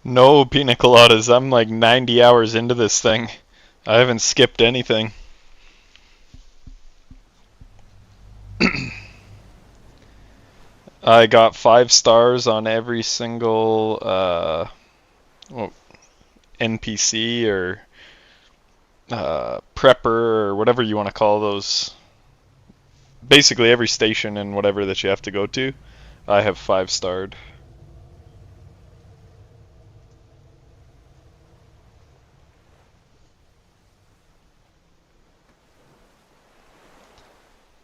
No pina coladas. I'm like 90 hours into this thing. I haven't skipped anything. I got 5 stars on every single well, NPC or prepper or whatever you want to call those. Basically, every station and whatever that you have to go to, I have 5 starred.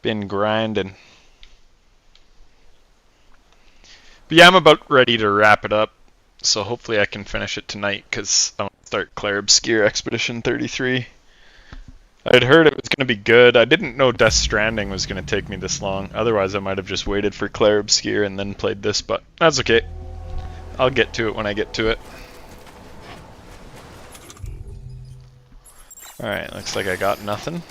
Been grinding. But yeah, I'm about ready to wrap it up. So hopefully I can finish it tonight because I want to start Claire Obscure Expedition 33. I'd heard it was going to be good. I didn't know Death Stranding was going to take me this long. Otherwise, I might have just waited for Claire Obscure and then played this, but that's okay. I'll get to it when I get to it. Alright, looks like I got nothing.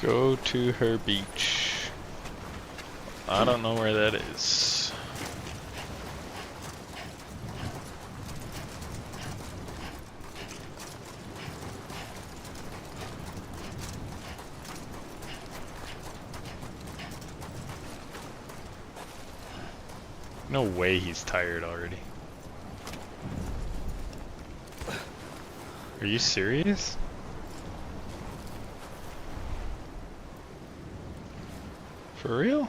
Go to her beach. I don't know where that is. No way he's tired already. Are you serious? For real?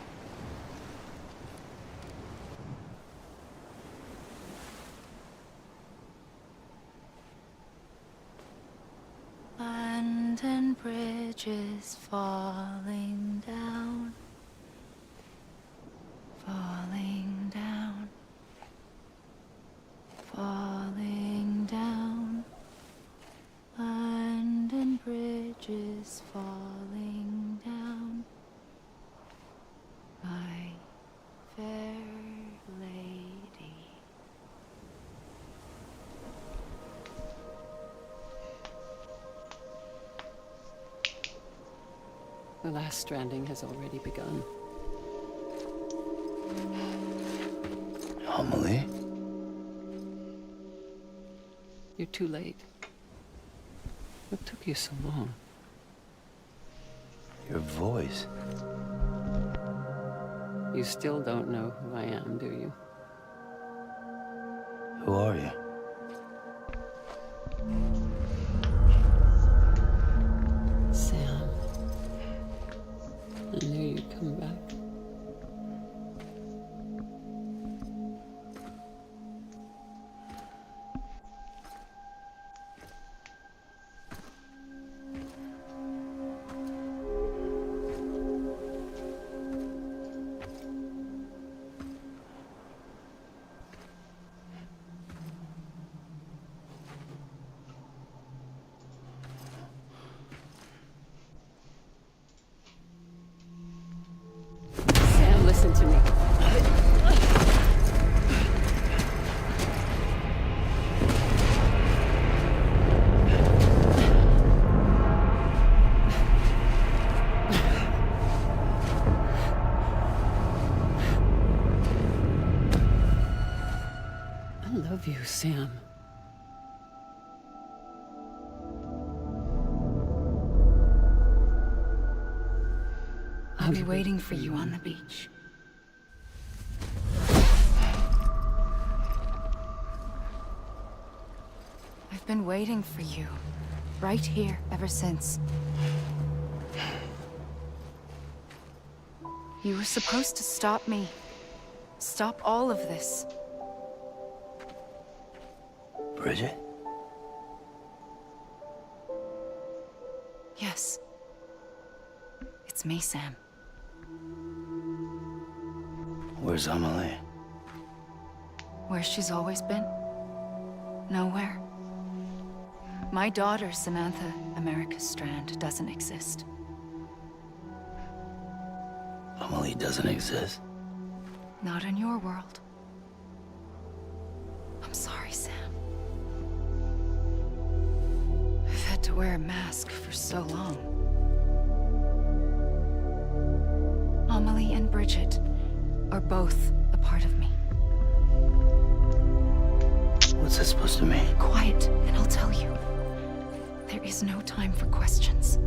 London Bridge is falling down, falling down, falling down. London Bridge is falling down, my fair lady. The last stranding has already begun. Amelie? You're too late. What took you so long? Your voice. You still don't know who I am, do you? Who are you? Sam. I knew you'd come back. Sam, listen to me. I love you, Sam. I'll be waiting for you on the beach. I've been waiting for you, right here, ever since. You were supposed to stop me. Stop all of this. Bridget? Yes. It's me, Sam. Where's Amelie? Where she's always been? Nowhere. My daughter, Samantha America Strand, doesn't exist. Emily doesn't exist. Not in your world. I'm sorry, Sam. I've had to wear a mask for so long. Amelie and Bridget are both a part of me. What's that supposed to mean? Quiet, and I'll tell you. There is no time for questions.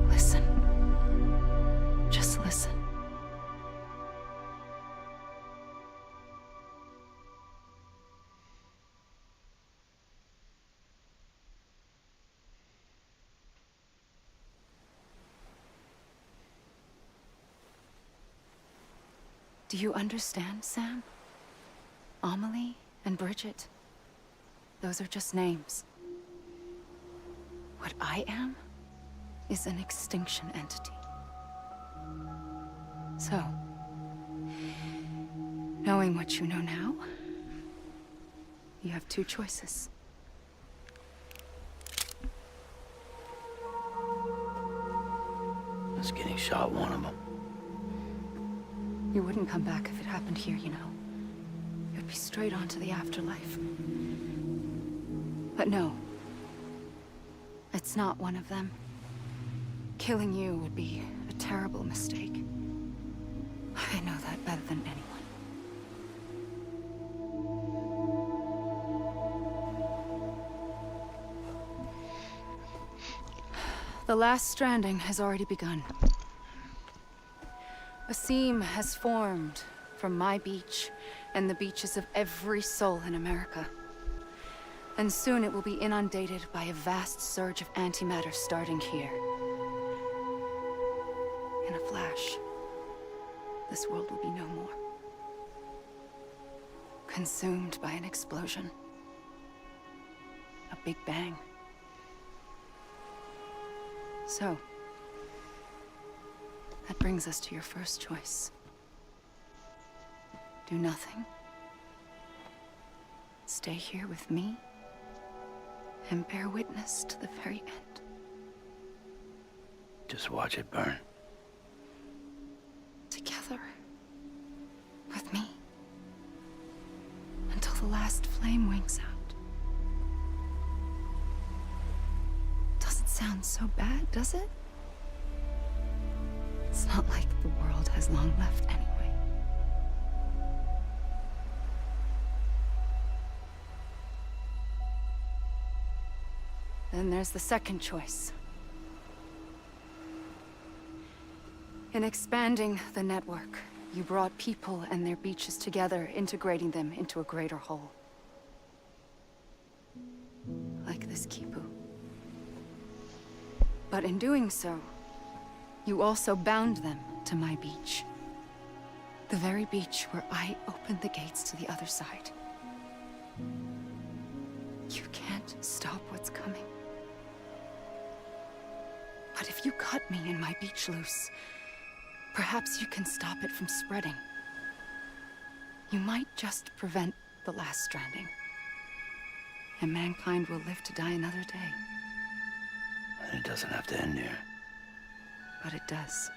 Listen. Just listen. Do you understand, Sam? Amelie and Bridget, those are just names. What I am is an extinction entity. So, knowing what you know now, you have two choices. Is getting shot one of them? You wouldn't come back if it happened here, you know. It would be straight on to the afterlife. But no. It's not one of them. Killing you would be a terrible mistake. I know that better than anyone. The last stranding has already begun. A seam has formed from my beach and the beaches of every soul in America. And soon it will be inundated by a vast surge of antimatter starting here. In a flash, this world will be no more. Consumed by an explosion. A big bang. So, that brings us to your first choice. Do nothing. Stay here with me and bear witness to the very end. Just watch it burn. Together. With me. Until the last flame winks out. Doesn't sound so bad, does it? It's not like the world has long left anyway. Then there's the second choice. In expanding the network, you brought people and their beaches together, integrating them into a greater whole. Like this Kipu. But in doing so, you also bound them to my beach. The very beach where I opened the gates to the other side. You can't stop what's coming. But if you cut me and my beach loose, perhaps you can stop it from spreading. You might just prevent the last stranding. And mankind will live to die another day. And it doesn't have to end here. But it does.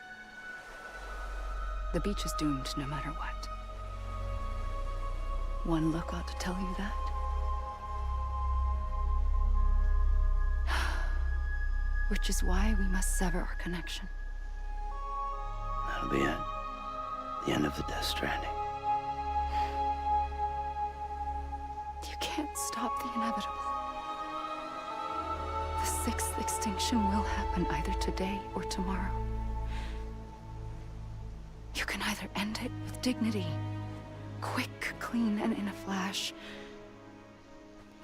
The beach is doomed no matter what. One look ought to tell you that. Which is why we must sever our connection. That'll be it. The end of the Death Stranding. You can't stop the inevitable. The sixth extinction will happen either today or tomorrow. You can either end it with dignity, quick, clean, and in a flash,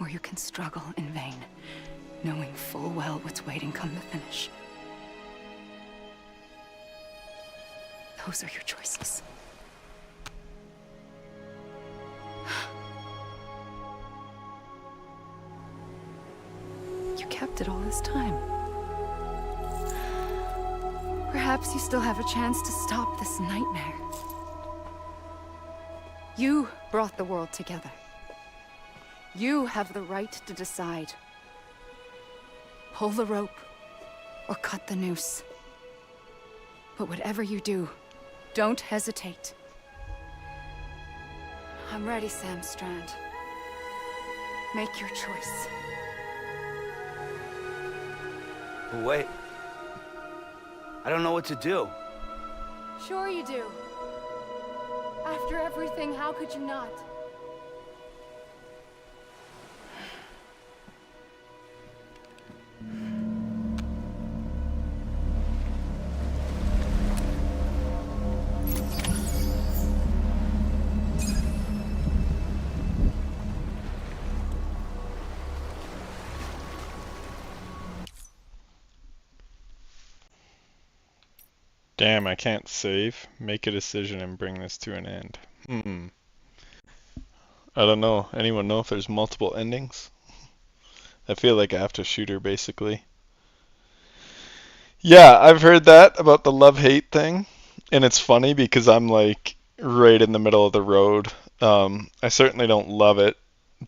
or you can struggle in vain, knowing full well what's waiting come the finish. Those are your choices. You kept it all this time. Perhaps you still have a chance to stop this nightmare. You brought the world together. You have the right to decide. Pull the rope, or cut the noose. But whatever you do, don't hesitate. I'm ready, Sam Strand. Make your choice. But wait. I don't know what to do. Sure you do. After everything, how could you not? Damn, I can't save. Make a decision and bring this to an end. I don't know. Anyone know if there's multiple endings? I feel like I have to shoot her, basically. Yeah, I've heard that about the love-hate thing. And it's funny because I'm like right in the middle of the road. I certainly don't love it,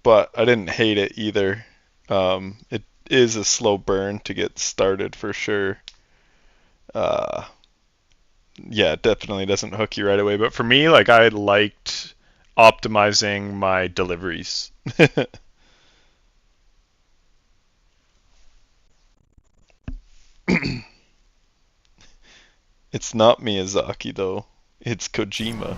but I didn't hate it either. It is a slow burn to get started for sure. Yeah, it definitely doesn't hook you right away. But for me, like I liked optimizing my deliveries. It's not Miyazaki though. It's Kojima.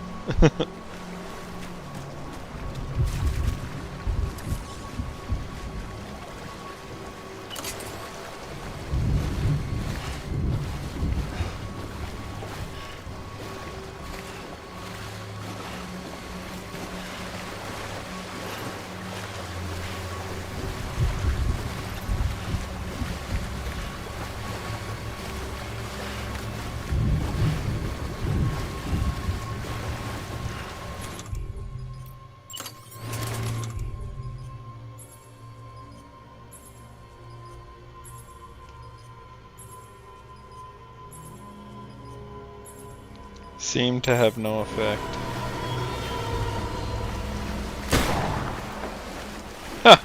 Seemed to have no effect. Ha!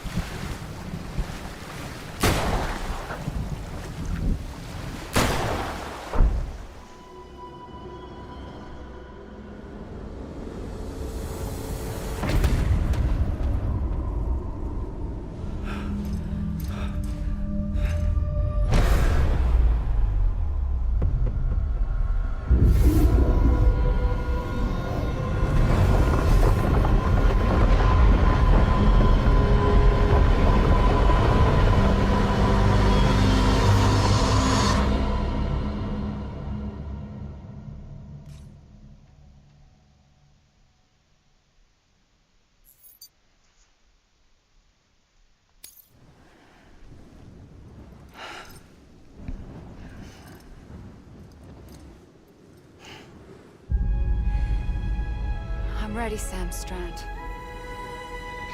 I'm ready, Sam Strand.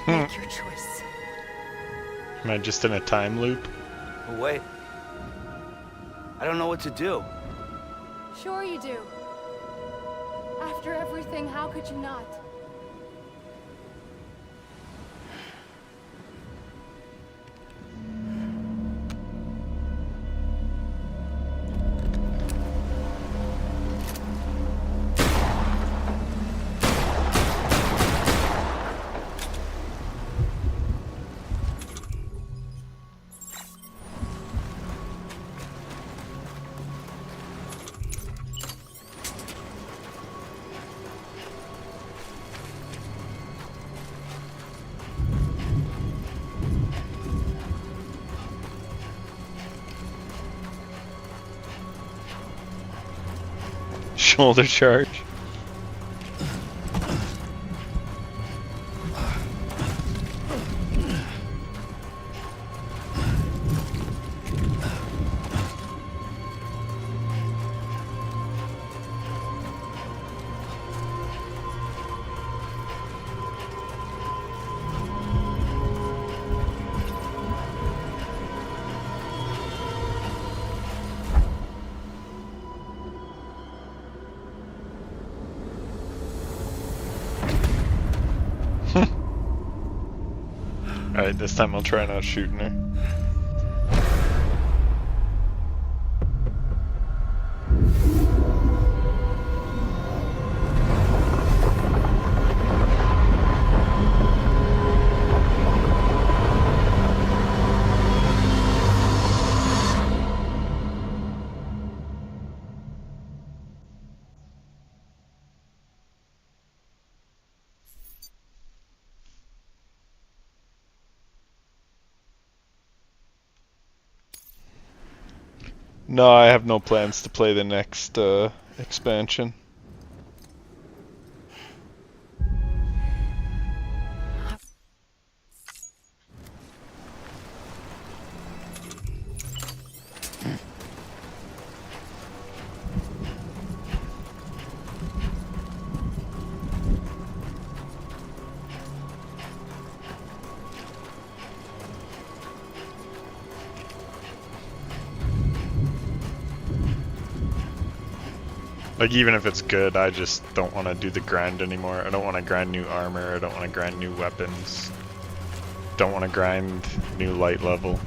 Make your choice. Am I just in a time loop? But wait. I don't know what to do. Sure you do. After everything, how could you not? Shoulder charge. Alright, this time I'll try not shooting her. No, I have no plans to play the next expansion. Like, even if it's good, I just don't want to do the grind anymore. I don't want to grind new armor, I don't want to grind new weapons. Don't want to grind new light level.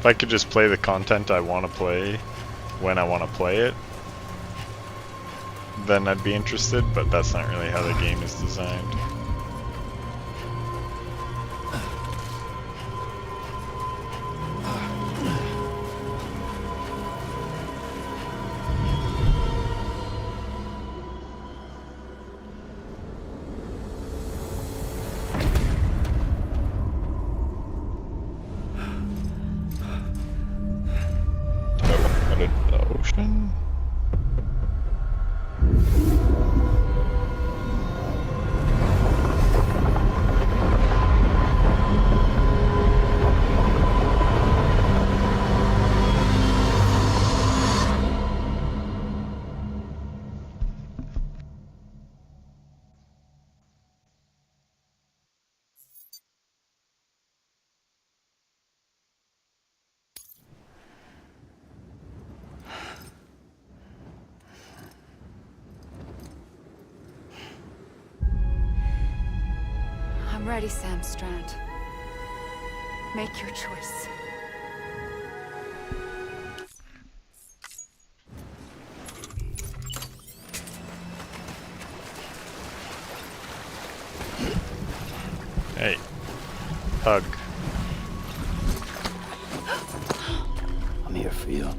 If I could just play the content I want to play when I want to play it, then I'd be interested, but that's not really how the game is designed. Ocean? I'm ready, Sam Strand. Make your choice. Hey. Hug. I'm here for you.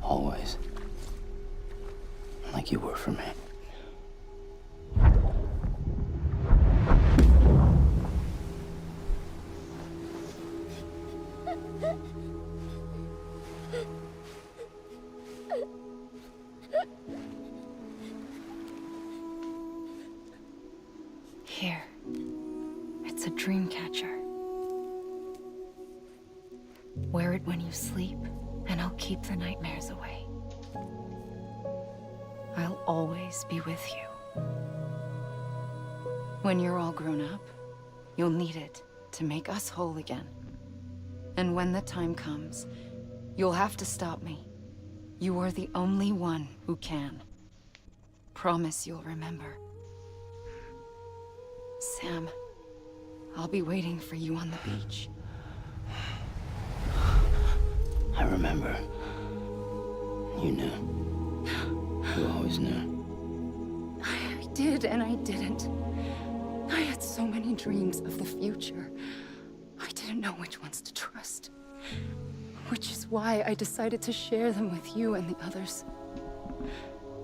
Always. Like you were for me. Here. It's a dream catcher. Wear it when you sleep, and I'll keep the nightmares away. I'll always be with you. When you're all grown up, you'll need it to make us whole again. And when the time comes, you'll have to stop me. You are the only one who can. Promise you'll remember. Sam, I'll be waiting for you on the beach. I remember. You knew. You always knew. I did and I didn't. I had so many dreams of the future. I didn't know which ones to trust. Which is why I decided to share them with you and the others.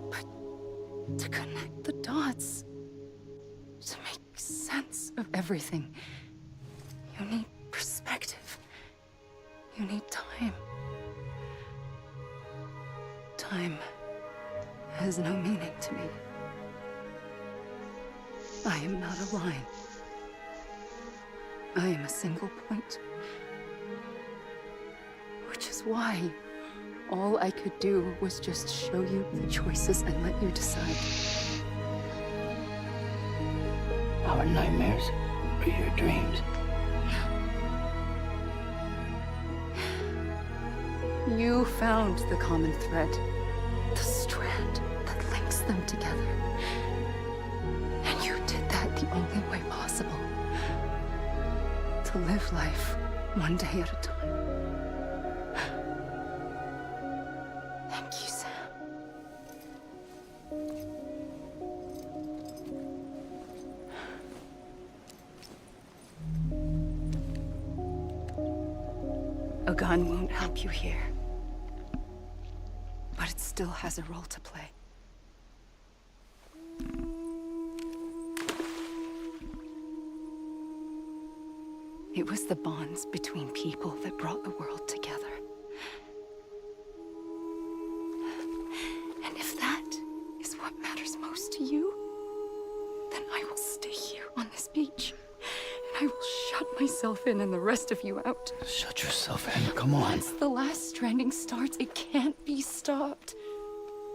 But to connect the dots, to make sense of everything, you need perspective. You need time. Time has no meaning to me. I am not a line. I am a single point. Which is why all I could do was just show you the choices and let you decide. Our nightmares are your dreams. You found the common thread, the strand that links links them together. And you did that the only way possible. To live life one day at a time. Thank you, Sam. A gun won't help you here. But it still has a role to play. It was the bonds between people that brought the world together. And if that is what matters most to you, then I will stay here on this beach. And I will shut myself in and the rest of you out. Shut yourself in. Come on. Once the last stranding starts, it can't be stopped.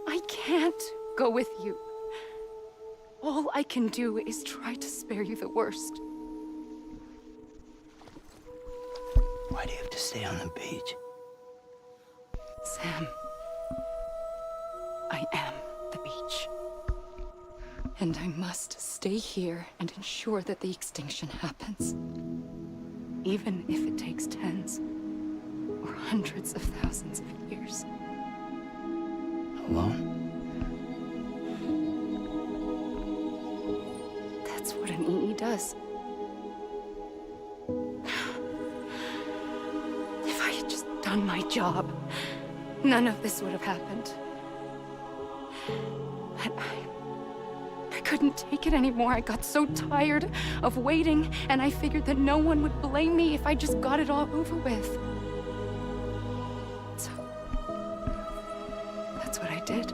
I can't go with you. All I can do is try to spare you the worst. Why do you have to stay on the beach? Sam, I am the beach. And I must stay here and ensure that the extinction happens. Even if it takes tens or hundreds of thousands of years. Alone? That's what an EE does. If I had just done my job, none of this would have happened. But I couldn't take it anymore. I got so tired of waiting, and I figured that no one would blame me if I just got it all over with. So, that's what I did.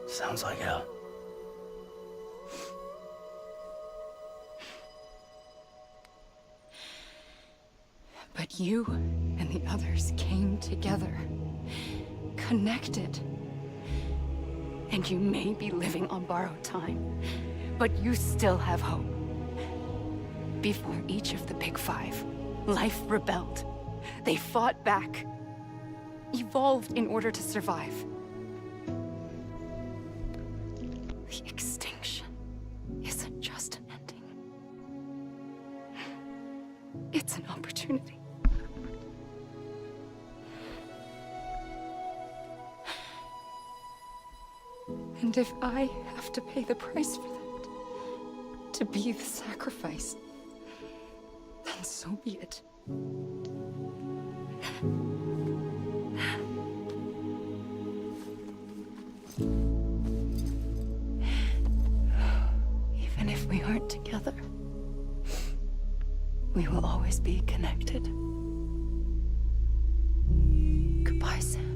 Sounds like hell. But you and the others came together, connected. And you may be living on borrowed time, but you still have hope. Before each of the Big Five, life rebelled. They fought back, evolved in order to survive. The extinction isn't just an ending. It's an opportunity. And if I have to pay the price for that, to be the sacrifice, then so be it. Even if we aren't together, we will always be connected. Goodbye, Sam.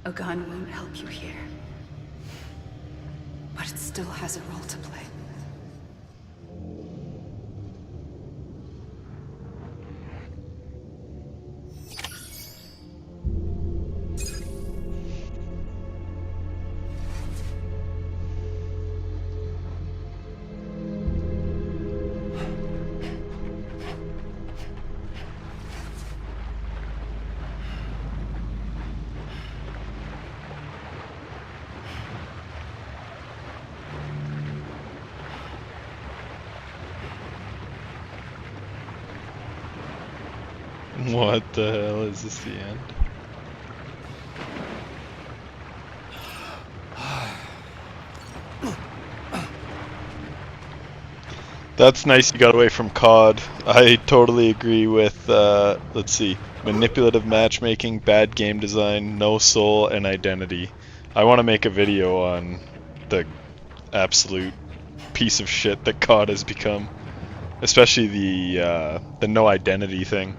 A gun won't help you here. But it still has a role to play. What the hell is this the end? That's nice you got away from COD. I totally agree with, let's see, manipulative matchmaking, bad game design, no soul, and identity. I want to make a video on the absolute piece of shit that COD has become. Especially the no identity thing.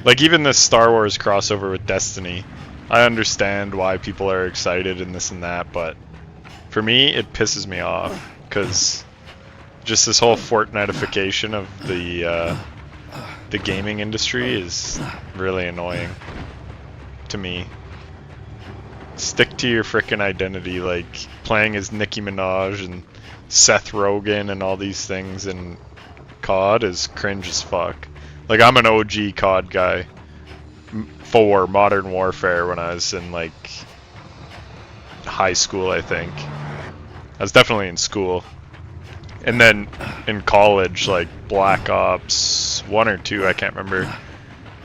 Like even this Star Wars crossover with Destiny, I understand why people are excited and this and that, but for me it pisses me off because just this whole Fortnitification of the gaming industry is really annoying to me. Stick to your frickin' identity, like playing as Nicki Minaj and Seth Rogen and all these things in COD is cringe as fuck. Like I'm an OG COD guy for Modern Warfare when I was in like high school, I think. I was definitely in school. And then in college, like Black Ops 1 or 2, I can't remember.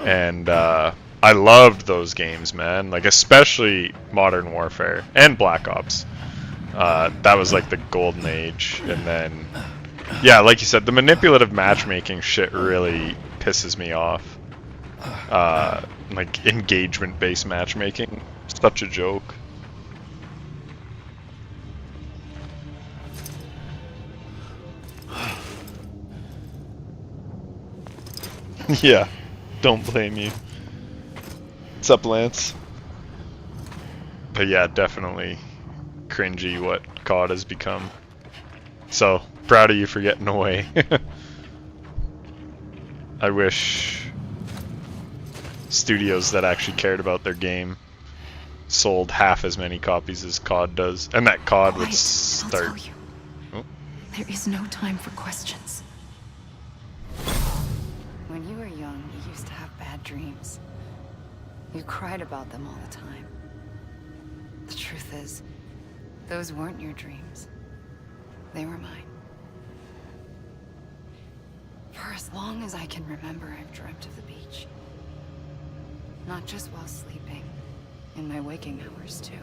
And I loved those games, man. Like especially Modern Warfare and Black Ops. That was like the golden age. And then, yeah, like you said, the manipulative matchmaking shit really pisses me off. Like engagement-based matchmaking, such a joke. Yeah, don't blame you. What's up, Lance? But yeah, definitely cringy what COD has become. So, proud of you for getting away. I wish studios that actually cared about their game sold half as many copies as COD does, and that COD would Quiet, start. I'll tell you. Oh. There is no time for questions. When you were young, you used to have bad dreams. You cried about them all the time. The truth is, those weren't your dreams. They were mine. For as long as I can remember, I've dreamt of the beach. Not just while sleeping, in my waking hours too.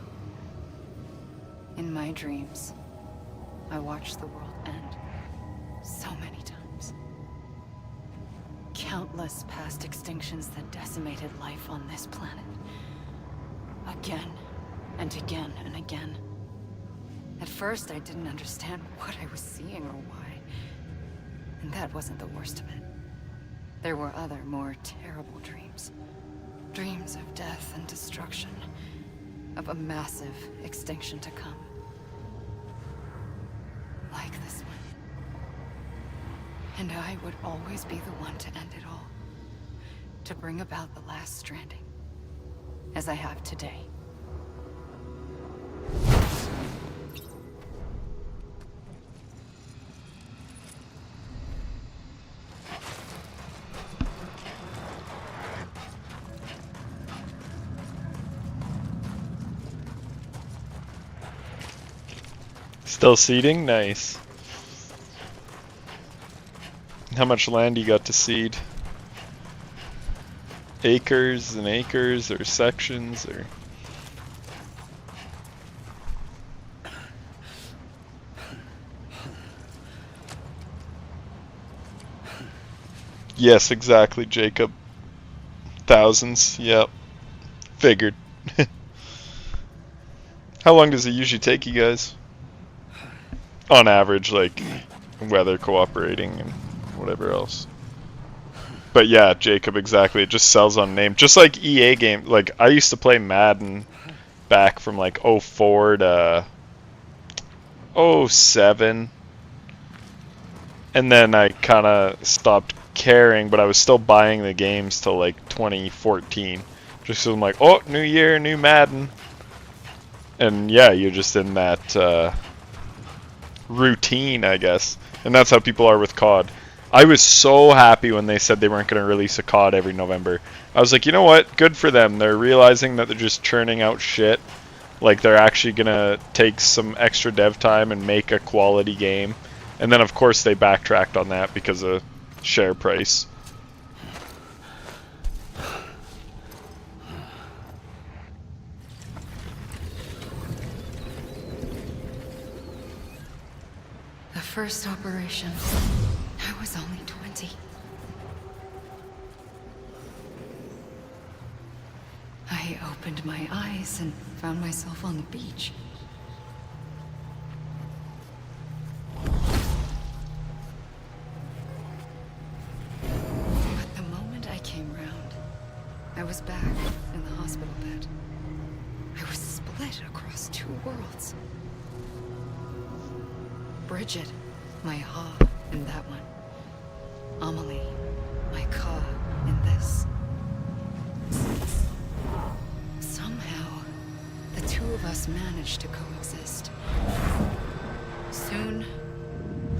In my dreams, I watched the world end so many times. Countless past extinctions that decimated life on this planet. Again, and again, and again. At first, I didn't understand what I was seeing or why. And that wasn't the worst of it. There were other, more terrible dreams. Dreams of death and destruction. Of a massive extinction to come. Like this one. And I would always be the one to end it all. To bring about the last stranding. As I have today. Still seeding? Nice. How much land you got to seed? Acres and acres or sections or... Yes, exactly, Jacob. Thousands, yep. Figured. How long does it usually take you guys? On average, like, weather cooperating and whatever else. But yeah, Jacob, exactly. It just sells on name. Just like EA game. Like, I used to play Madden back from like '04 to '07. And then I kind of stopped caring, but I was still buying the games till like 2014. Just so I'm like, oh, new year, new Madden. And yeah, you're just in that routine, I guess. And that's how people are with COD. I was so happy when they said they weren't going to release a COD every November. I was like, you know what? Good for them. They're realizing that they're just churning out shit. Like, they're actually going to take some extra dev time and make a quality game. And then, of course, they backtracked on that because of share price. first operation, I was only 20. I opened my eyes and found myself on the beach. But the moment I came round, I was back in the hospital bed. I was split across two worlds. Bridget, my Ha in that one. Amelie, my Ka in this. Somehow, the two of us managed to coexist. Soon,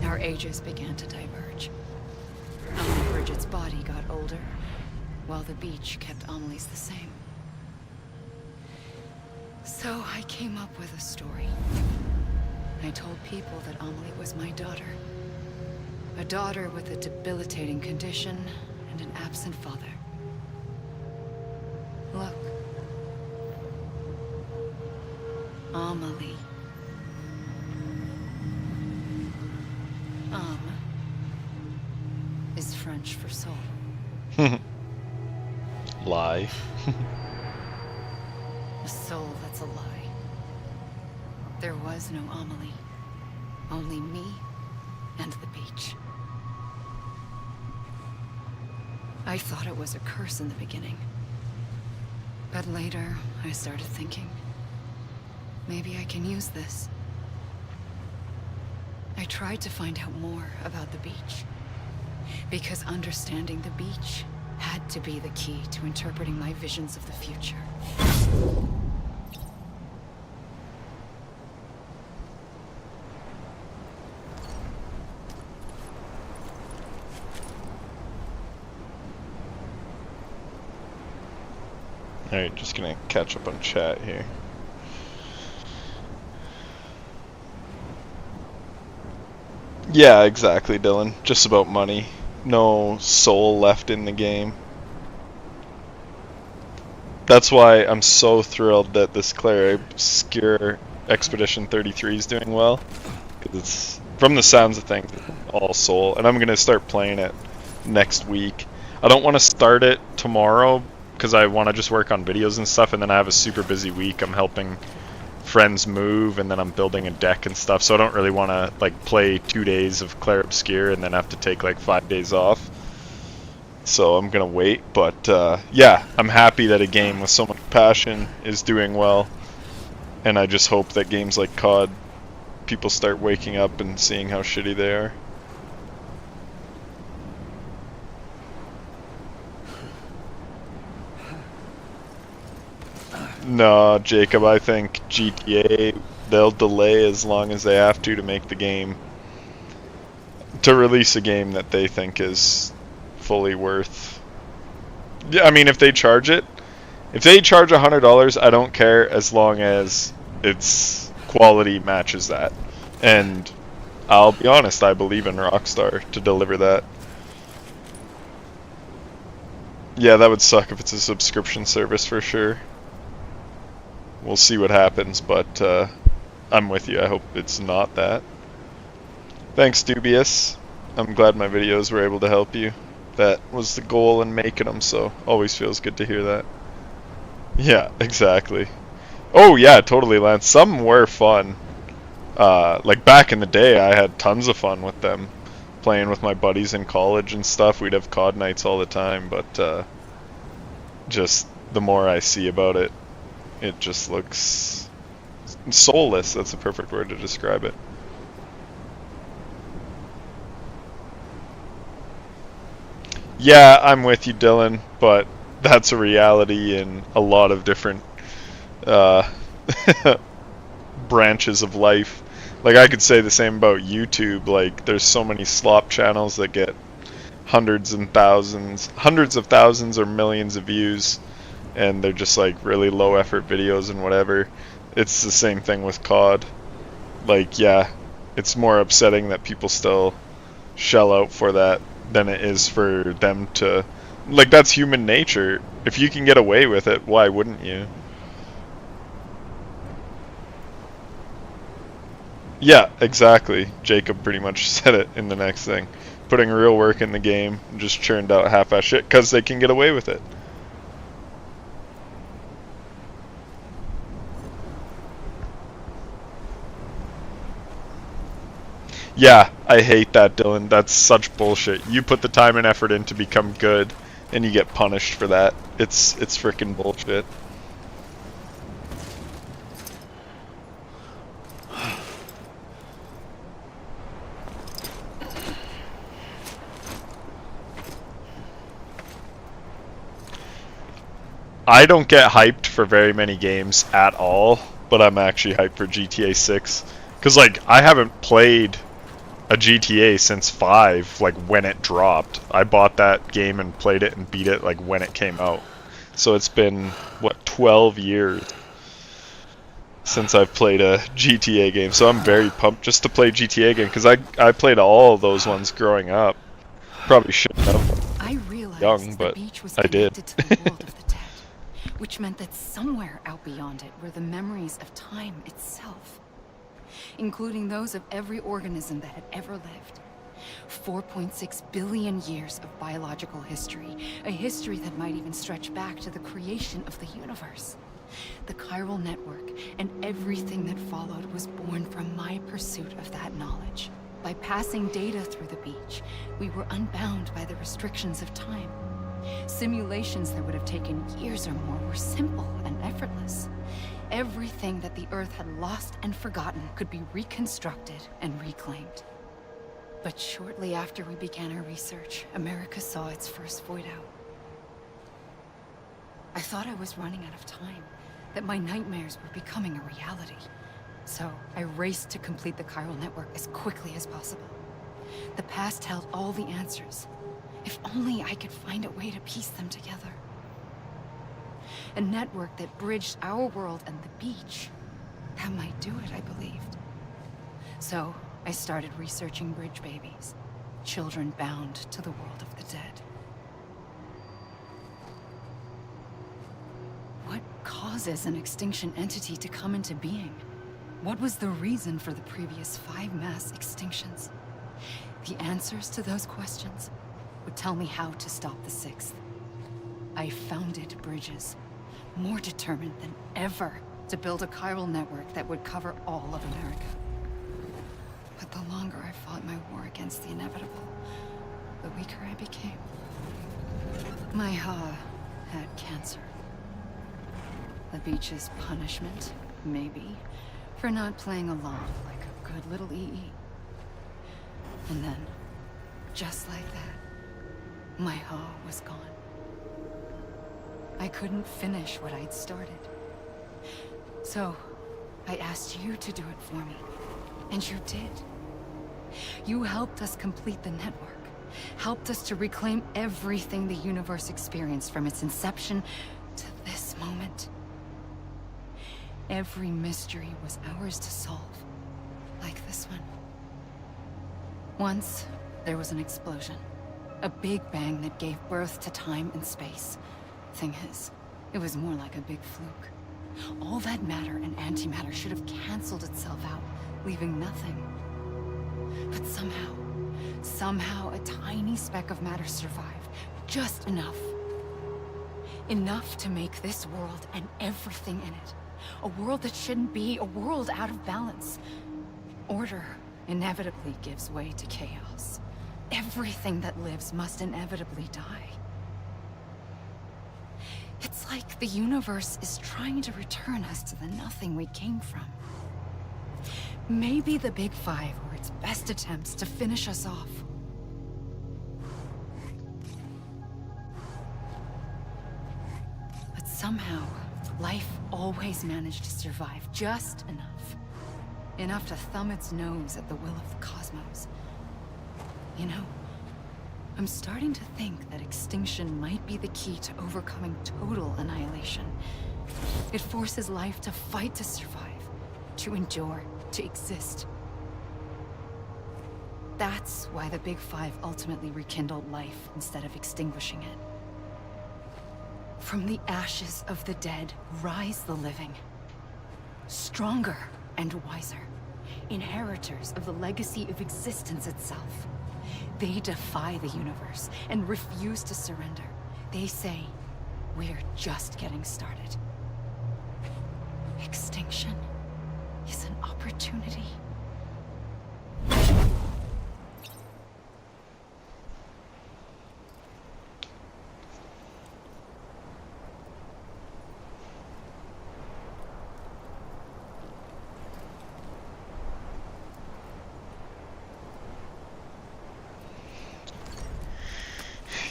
our ages began to diverge. Only Bridget's body got older, while the beach kept Amelie's the same. So I came up with a story. I told people that Amelie was my daughter. A daughter with a debilitating condition and an absent father. Look. Amelie. Is French for soul. Lie. A soul that's a lie. There was no Amelie. Only me and the beach. I thought it was a curse in the beginning. But later, I started thinking, maybe I can use this. I tried to find out more about the beach. Because understanding the beach had to be the key to interpreting my visions of the future. Alright, just gonna catch up on chat here. Yeah, exactly, Dylan. Just about money. No soul left in the game. That's why I'm so thrilled that this Claire Obscure Expedition 33 is doing well. Because it's, from the sounds of things, all soul. And I'm gonna start playing it next week. I don't want to start it tomorrow because I want to just work on videos and stuff, and then I have a super busy week. I'm helping friends move, and then I'm building a deck and stuff, so I don't really want to like play 2 days of Claire Obscure and then have to take like 5 days off. So I'm gonna wait, but yeah, I'm happy that a game with so much passion is doing well, and I just hope that games like COD, people start waking up and seeing how shitty they are. No, Jacob, I think GTA, they'll delay as long as they have to make the game, to release a game that they think is fully worth. Yeah, I mean, if they charge it, if they charge $100, I don't care as long as its quality matches that. And I'll be honest, I believe in Rockstar to deliver that. Yeah, that would suck if it's a subscription service for sure. We'll see what happens, but I'm with you. I hope it's not that. Thanks, Dubious. I'm glad my videos were able to help you. That was the goal in making them, so always feels good to hear that. Yeah, exactly. Oh yeah, totally, Lance. Some were fun. Like back in the day, I had tons of fun with them. Playing with my buddies in college and stuff. We'd have COD nights all the time, but just the more I see about it, it just looks soulless. That's a perfect word to describe it. Yeah, I'm with you, Dylan, but that's a reality in a lot of different branches of life. Like, I could say the same about YouTube. Like, there's so many slop channels that get hundreds of thousands or millions of views, and they're just like really low effort videos and whatever. It's the same thing with COD. Like, yeah, it's more upsetting that people still shell out for that than it is for them to, like, that's human nature. If you can get away with it, why wouldn't you? Yeah, exactly. Jacob pretty much said it in the next thing. Putting real work in the game, just churned out half-ass shit because they can get away with it. Yeah, I hate that, Dylan. That's such bullshit. You put the time and effort in to become good, and you get punished for that. It's freaking bullshit. I don't get hyped for very many games at all, but I'm actually hyped for GTA 6. Because, like, I haven't played a GTA since 5, like, when it dropped. I bought that game and played it and beat it, like, when it came out. So it's been, what, 12 years since I've played a GTA game. So I'm very pumped just to play GTA again, because I played all those ones growing up. Probably shouldn't have. I realized Young, but the beach was I did. connected to the world of the dead, which meant that somewhere out beyond it were the memories of time itself, including those of every organism that had ever lived. 4.6 billion years of biological history, a history that might even stretch back to the creation of the universe. The chiral network and everything that followed was born from my pursuit of that knowledge. By passing data through the beach, we were unbound by the restrictions of time. Simulations that would have taken years or more were simple and effortless. Everything that the Earth had lost and forgotten could be reconstructed and reclaimed. But shortly after we began our research, America saw its first void out. I thought I was running out of time, that my nightmares were becoming a reality. So I raced to complete the chiral network as quickly as possible. The past held all the answers. If only I could find a way to piece them together. A network that bridged our world and the beach. That might do it, I believed. So I started researching bridge babies, children bound to the world of the dead. What causes an extinction entity to come into being? What was the reason for the previous 5 mass extinctions? The answers to those questions would tell me how to stop the 6th. I founded bridges, more determined than ever to build a chiral network that would cover all of America. But the longer I fought my war against the inevitable, the weaker I became. My Ha had cancer. The beach's punishment, maybe, for not playing along like a good little EE. And then, just like that, my Ha was gone. I couldn't finish what I'd started. So, I asked you to do it for me. And you did. You helped us complete the network. Helped us to reclaim everything the universe experienced from its inception to this moment. Every mystery was ours to solve. Like this one. Once, there was an explosion. A big bang that gave birth to time and space. Thing is, it was more like a big fluke. All that matter and antimatter should have canceled itself out, leaving nothing. But somehow a tiny speck of matter survived. Just enough. Enough to make this world and everything in it. A world that shouldn't be, a world out of balance. Order inevitably gives way to chaos. Everything that lives must inevitably die. It's like the universe is trying to return us to the nothing we came from. Maybe the Big Five were its best attempts to finish us off. But somehow, life always managed to survive just enough. Enough to thumb its nose at the will of the cosmos. You know, I'm starting to think that extinction might be the key to overcoming total annihilation. It forces life to fight to survive, to endure, to exist. That's why the Big Five ultimately rekindled life instead of extinguishing it. From the ashes of the dead rise the living. Stronger and wiser. inheritors of the legacy of existence itself. They defy the universe and refuse to surrender. They say, we're just getting started. Extinction is an opportunity.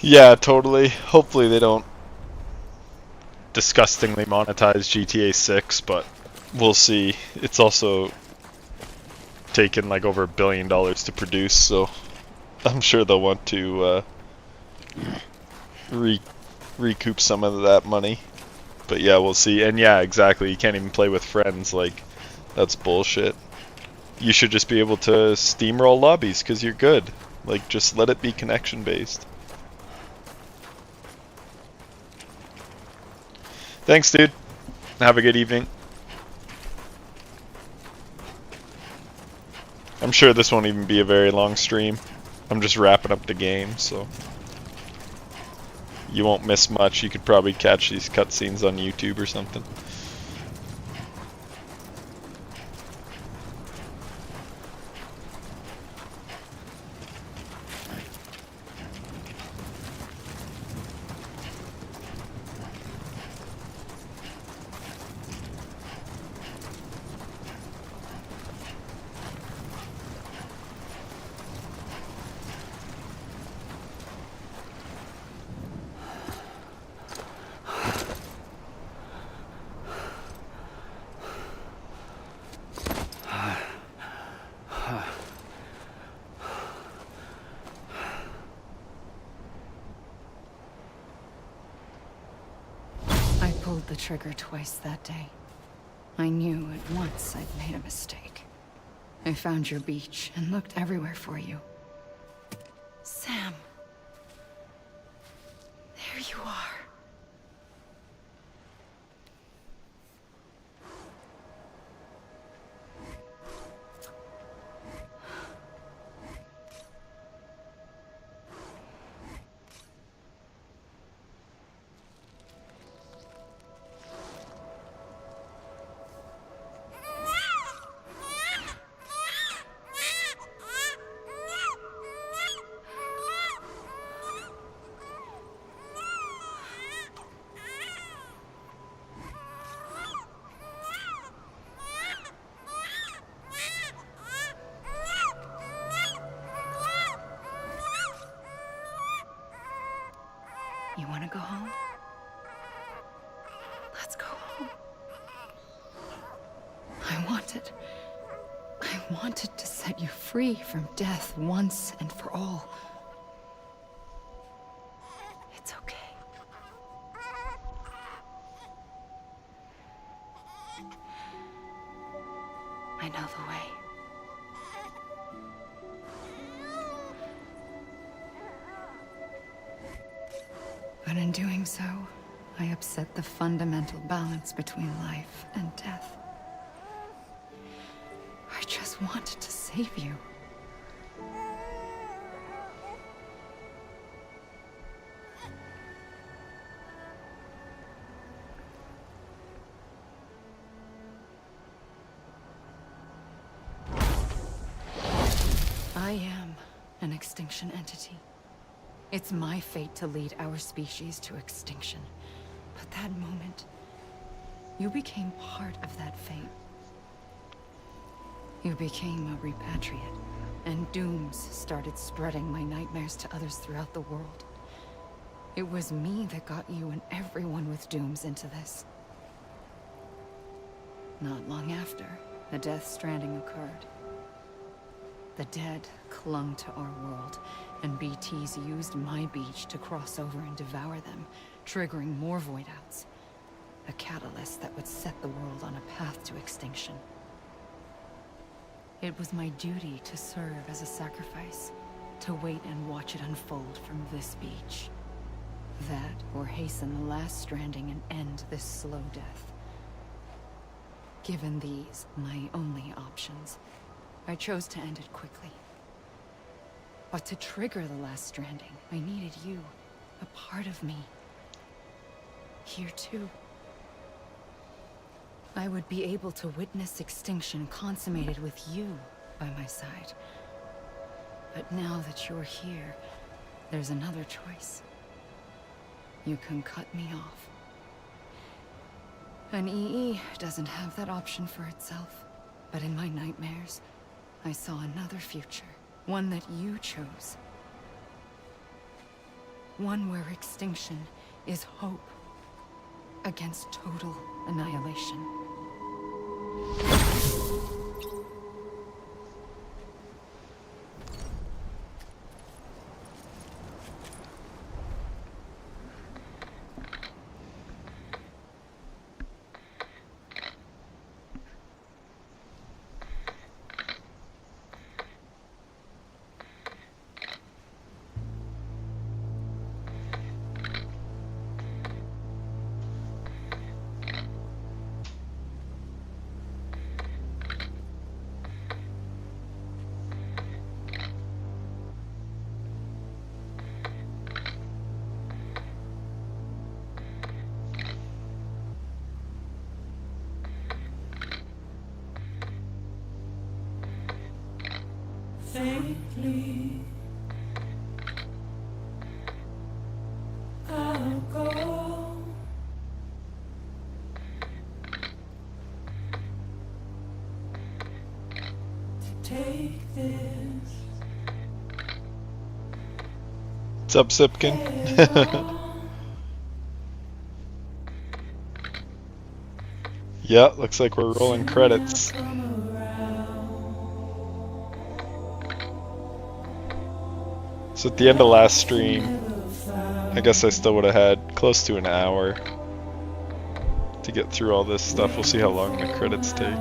Yeah, totally. Hopefully they don't disgustingly monetize GTA 6, but we'll see. It's also taken like over $1 billion to produce, so I'm sure they'll want to recoup some of that money. But yeah, we'll see. And yeah, exactly. You can't even play with friends. Like, that's bullshit. You should just be able to steamroll lobbies because you're good. Like, just let it be connection based. Thanks, dude. Have a good evening. I'm sure this won't even be a very long stream. I'm just wrapping up the game, so you won't miss much. You could probably catch these cutscenes on YouTube or something. Pulled the trigger twice that day. I knew at once I'd made a mistake. I found your beach and looked everywhere for you. Sam. There you are. You want to go home? Let's go home. I wanted to set you free from death once and for all. It's okay. I know the way. But in doing so, I upset the fundamental balance between life and death. I just wanted to save you. I am an extinction entity. It's my fate to lead our species to extinction. But that moment, you became part of that fate. You became a repatriate, and dooms started spreading my nightmares to others throughout the world. It was me that got you and everyone with dooms into this. Not long after, the Death Stranding occurred. The dead clung to our world, and BTs used my beach to cross over and devour them, triggering more void outs. A catalyst that would set the world on a path to extinction. It was my duty to serve as a sacrifice, to wait and watch it unfold from this beach. That, or hasten the last stranding and end this slow death. Given these, my only options, I chose to end it quickly. But to trigger the last stranding, I needed you, a part of me. Here too. I would be able to witness extinction consummated with you by my side. But now that you're here, there's another choice. You can cut me off. An EE doesn't have that option for itself. But in my nightmares, I saw another future. One that you chose. One where extinction is hope against total annihilation. Faintly, I'll go to take this. What's up, Sipkin? Yeah, looks like we're rolling credits. So at the end of last stream, I guess I still would have had close to an hour to get through all this stuff. We'll see how long the credits take.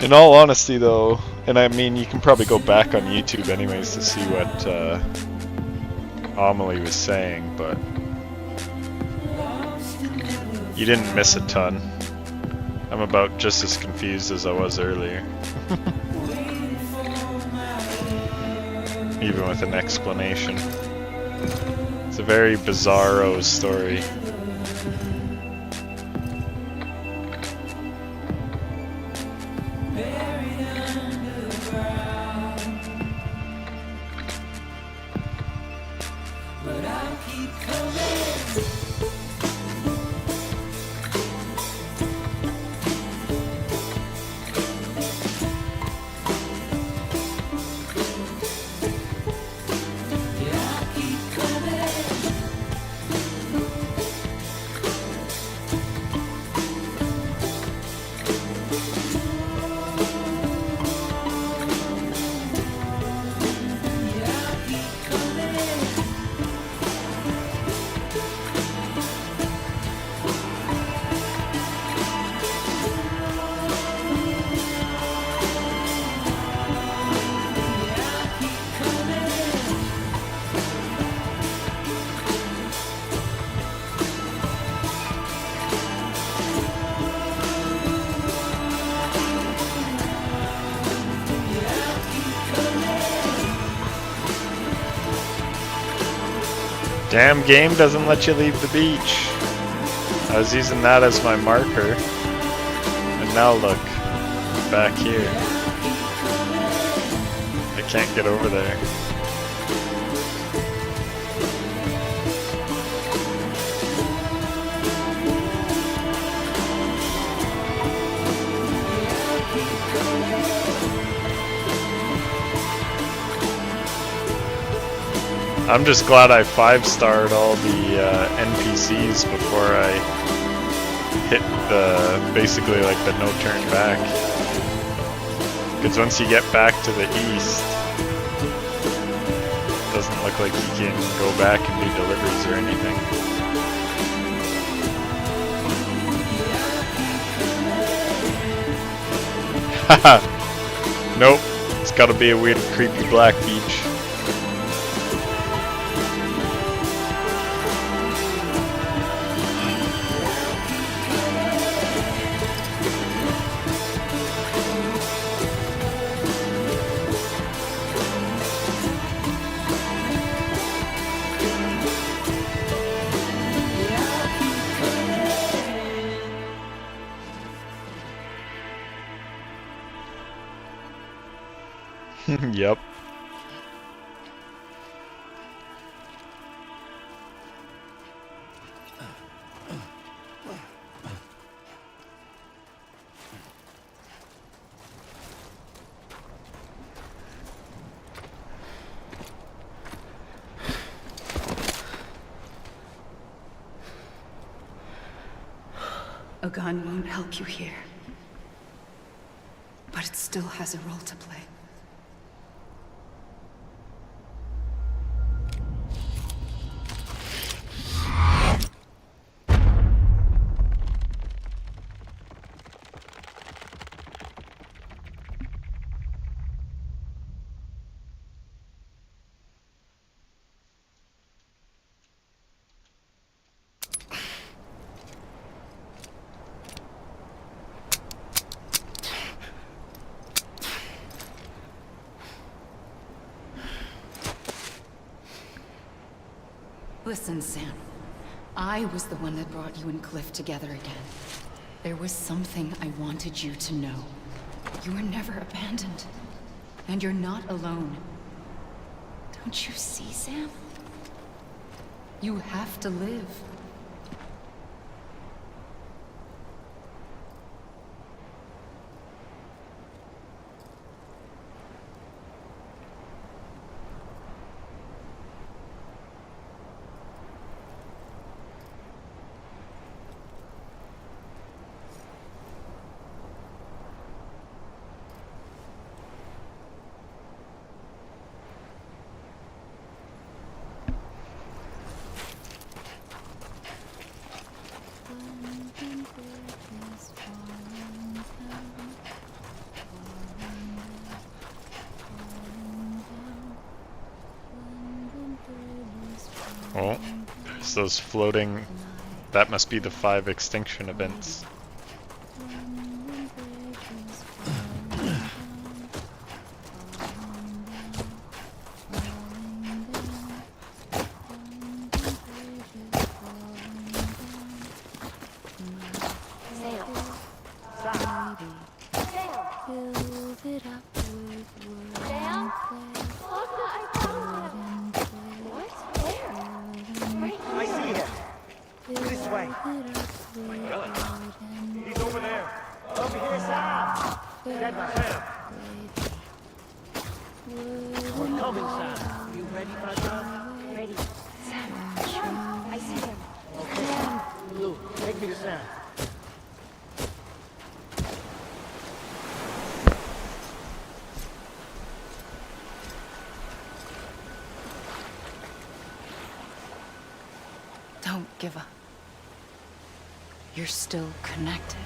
In all honesty though, and I mean you can probably go back on YouTube anyways to see what Amelie was saying, but you didn't miss a ton. I'm about just as confused as I was earlier. Even with an explanation. It's a very bizarro story. Damn game doesn't let you leave the beach. I was using that as my marker. And now look, back here. I can't get over there. I'm just glad I 5-starred all the NPCs before I hit the, basically like the no turn back. Because once you get back to the east, it doesn't look like you can go back and do deliveries or anything. Haha! Nope, it's gotta be a weird creepy black beach. Yep. A gun won't help you here. But it still has a role to play. Listen, Sam. I was the one that brought you and Cliff together again. There was something I wanted you to know. You were never abandoned. And you're not alone. Don't you see, Sam? You have to live. Oh, there's those floating... That must be the 5 extinction events. Don't give up. You're still connected.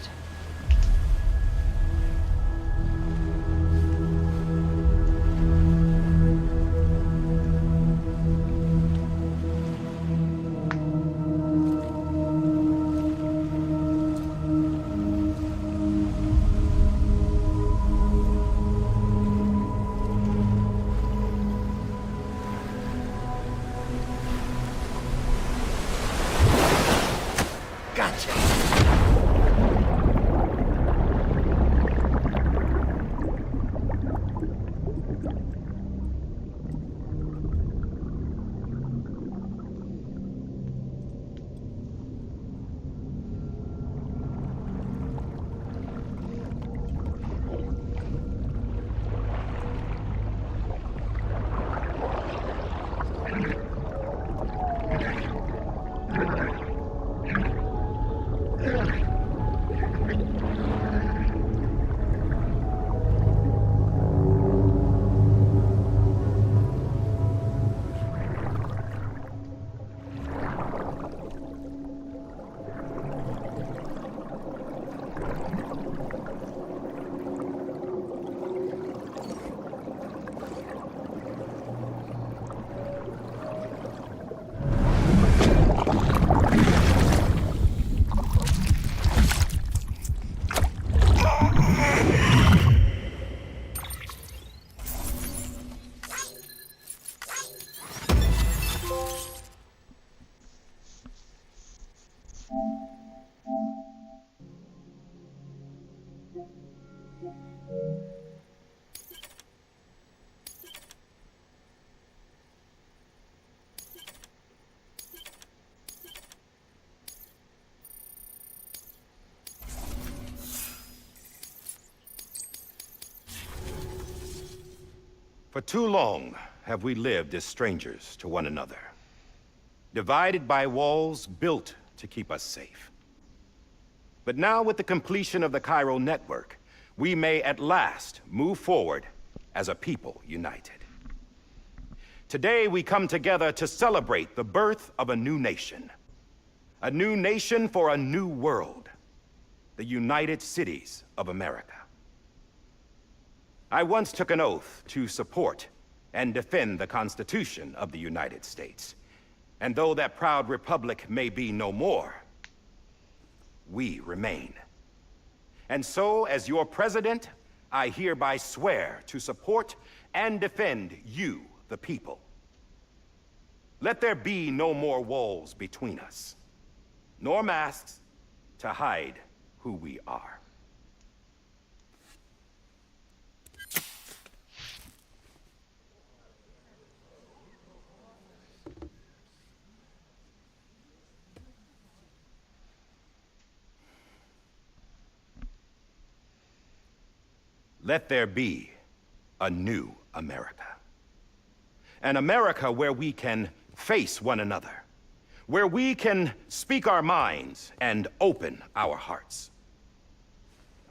For too long have we lived as strangers to one another, divided by walls built to keep us safe. But now, with the completion of the Cairo network, we may at last move forward as a people united. Today, we come together to celebrate the birth of a new nation. A new nation for a new world. The United Cities of America. I once took an oath to support and defend the Constitution of the United States. And though that proud republic may be no more, we remain. And so, as your president, I hereby swear to support and defend you, the people. Let there be no more walls between us, nor masks to hide who we are. Let there be a new America. An America where we can face one another, where we can speak our minds and open our hearts.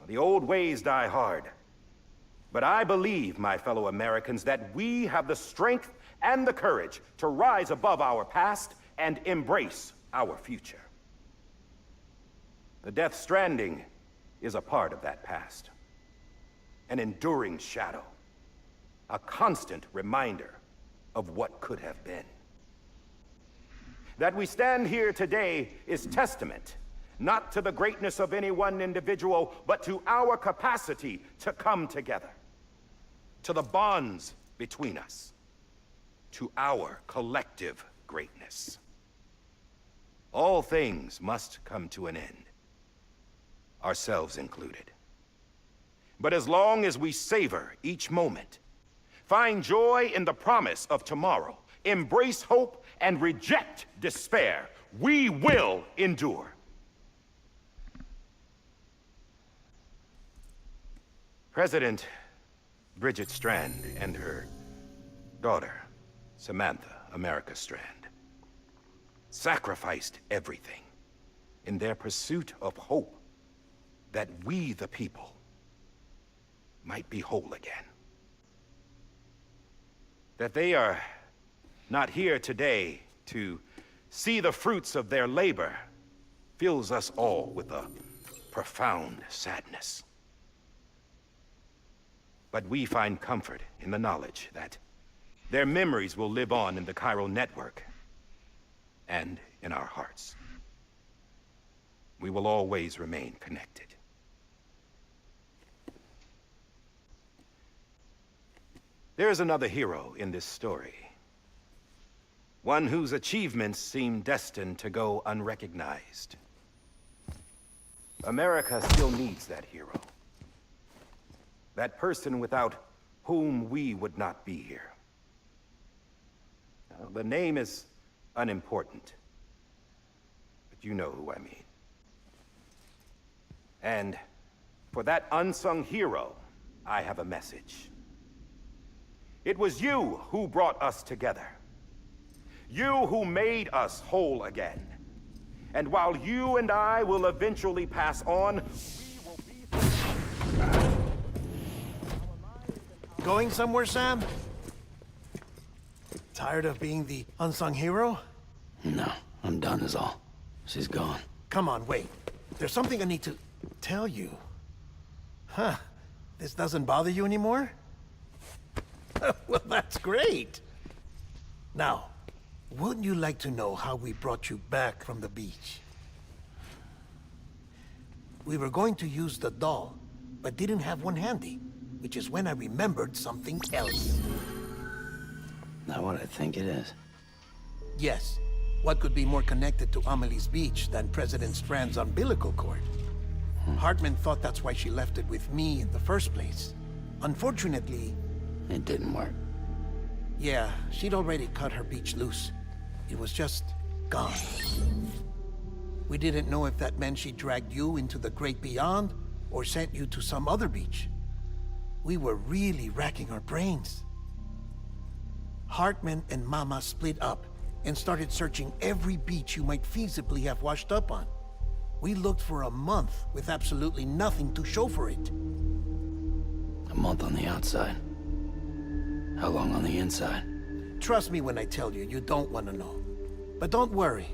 The old ways die hard, but I believe, my fellow Americans, that we have the strength and the courage to rise above our past and embrace our future. The Death Stranding is a part of that past. An enduring shadow, a constant reminder of what could have been. That we stand here today is testament, not to the greatness of any one individual, but to our capacity to come together, to the bonds between us, to our collective greatness. All things must come to an end, ourselves included. But as long as we savor each moment, find joy in the promise of tomorrow, embrace hope, and reject despair, we will endure. President Bridget Strand and her daughter, Samantha America Strand, sacrificed everything in their pursuit of hope that we, the people, might be whole again. That they are not here today to see the fruits of their labor fills us all with a profound sadness. But we find comfort in the knowledge that their memories will live on in the Cairo network and in our hearts. We will always remain connected. There is another hero in this story. One whose achievements seem destined to go unrecognized. America still needs that hero. That person without whom we would not be here. Now, the name is unimportant, but you know who I mean. And for that unsung hero, I have a message. It was you who brought us together. You who made us whole again. And while you and I will eventually pass on, we will be... Going somewhere, Sam? Tired of being the unsung hero? No, I'm done is all. She's gone. Come on, wait. There's something I need to tell you. Huh. This doesn't bother you anymore? Well, that's great. Now, wouldn't you like to know how we brought you back from the beach? We were going to use the doll, but didn't have one handy, which is when I remembered something else. Not what I think it is. Yes. What could be more connected to Amelie's beach than President Strand's umbilical cord? Hartman thought that's why she left it with me in the first place. Unfortunately... It didn't work. Yeah, she'd already cut her beach loose. It was just gone. We didn't know if that meant she dragged you into the great beyond, or sent you to some other beach. We were really racking our brains. Hartman and Mama split up and started searching every beach you might feasibly have washed up on. We looked for a month with absolutely nothing to show for it. A month on the outside. How long on the inside? Trust me when I tell you, you don't want to know. But don't worry.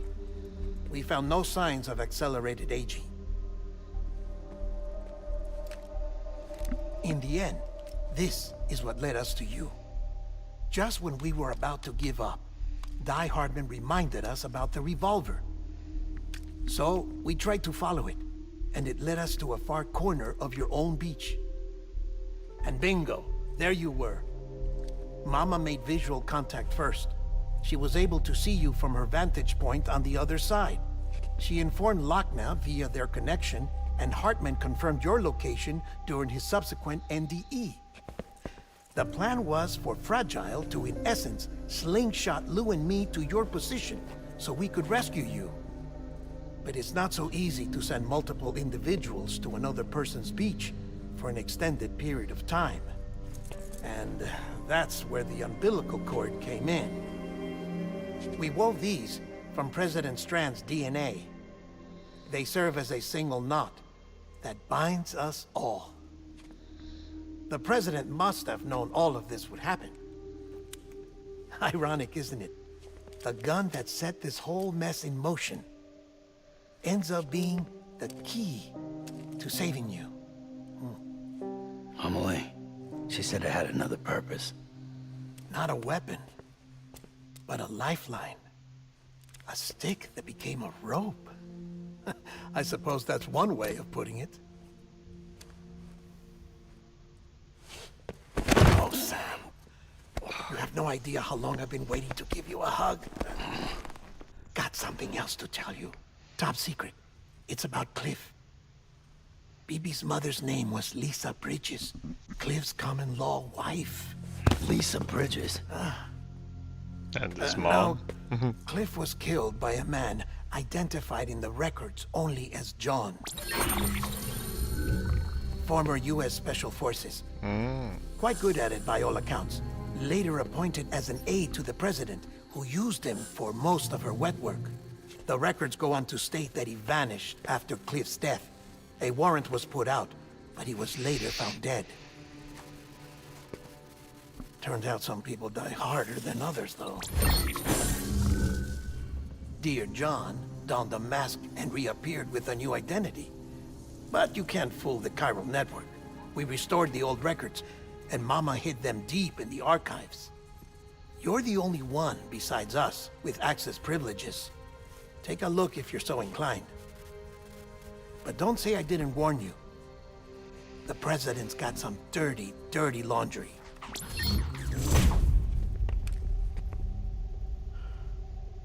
We found no signs of accelerated aging. In the end, this is what led us to you. Just when we were about to give up, Die Hardman reminded us about the revolver. So, we tried to follow it, and it led us to a far corner of your own beach. And bingo, there you were. Mama made visual contact first. She was able to see you from her vantage point on the other side. She informed Lochner via their connection, and Hartman confirmed your location during his subsequent NDE. The plan was for Fragile to, in essence, slingshot Lou and me to your position so we could rescue you. But it's not so easy to send multiple individuals to another person's beach for an extended period of time. And that's where the umbilical cord came in. We wove these from President Strand's DNA. They serve as a single knot that binds us all. The President must have known all of this would happen. Ironic, isn't it? The gun that set this whole mess in motion ends up being the key to saving you. Amelie, she said it had another purpose. Not a weapon, but a lifeline. A stick that became a rope. I suppose that's one way of putting it. Oh, Sam. You have no idea how long I've been waiting to give you a hug. Got something else to tell you. Top secret. It's about Cliff. Bibi's mother's name was Lisa Bridges, Cliff's common-law wife. Lisa Bridges. And his mom. No, Cliff was killed by a man identified in the records only as John. Former U.S. Special Forces. Quite good at it by all accounts. Later appointed as an aide to the president, who used him for most of her wet work. The records go on to state that he vanished after Cliff's death. A warrant was put out, but he was later found dead. Turned out some people die harder than others, though. Dear John donned a mask and reappeared with a new identity. But you can't fool the chiral network. We restored the old records, and Mama hid them deep in the archives. You're the only one, besides us, with access privileges. Take a look if you're so inclined. But don't say I didn't warn you. The President's got some dirty, dirty laundry.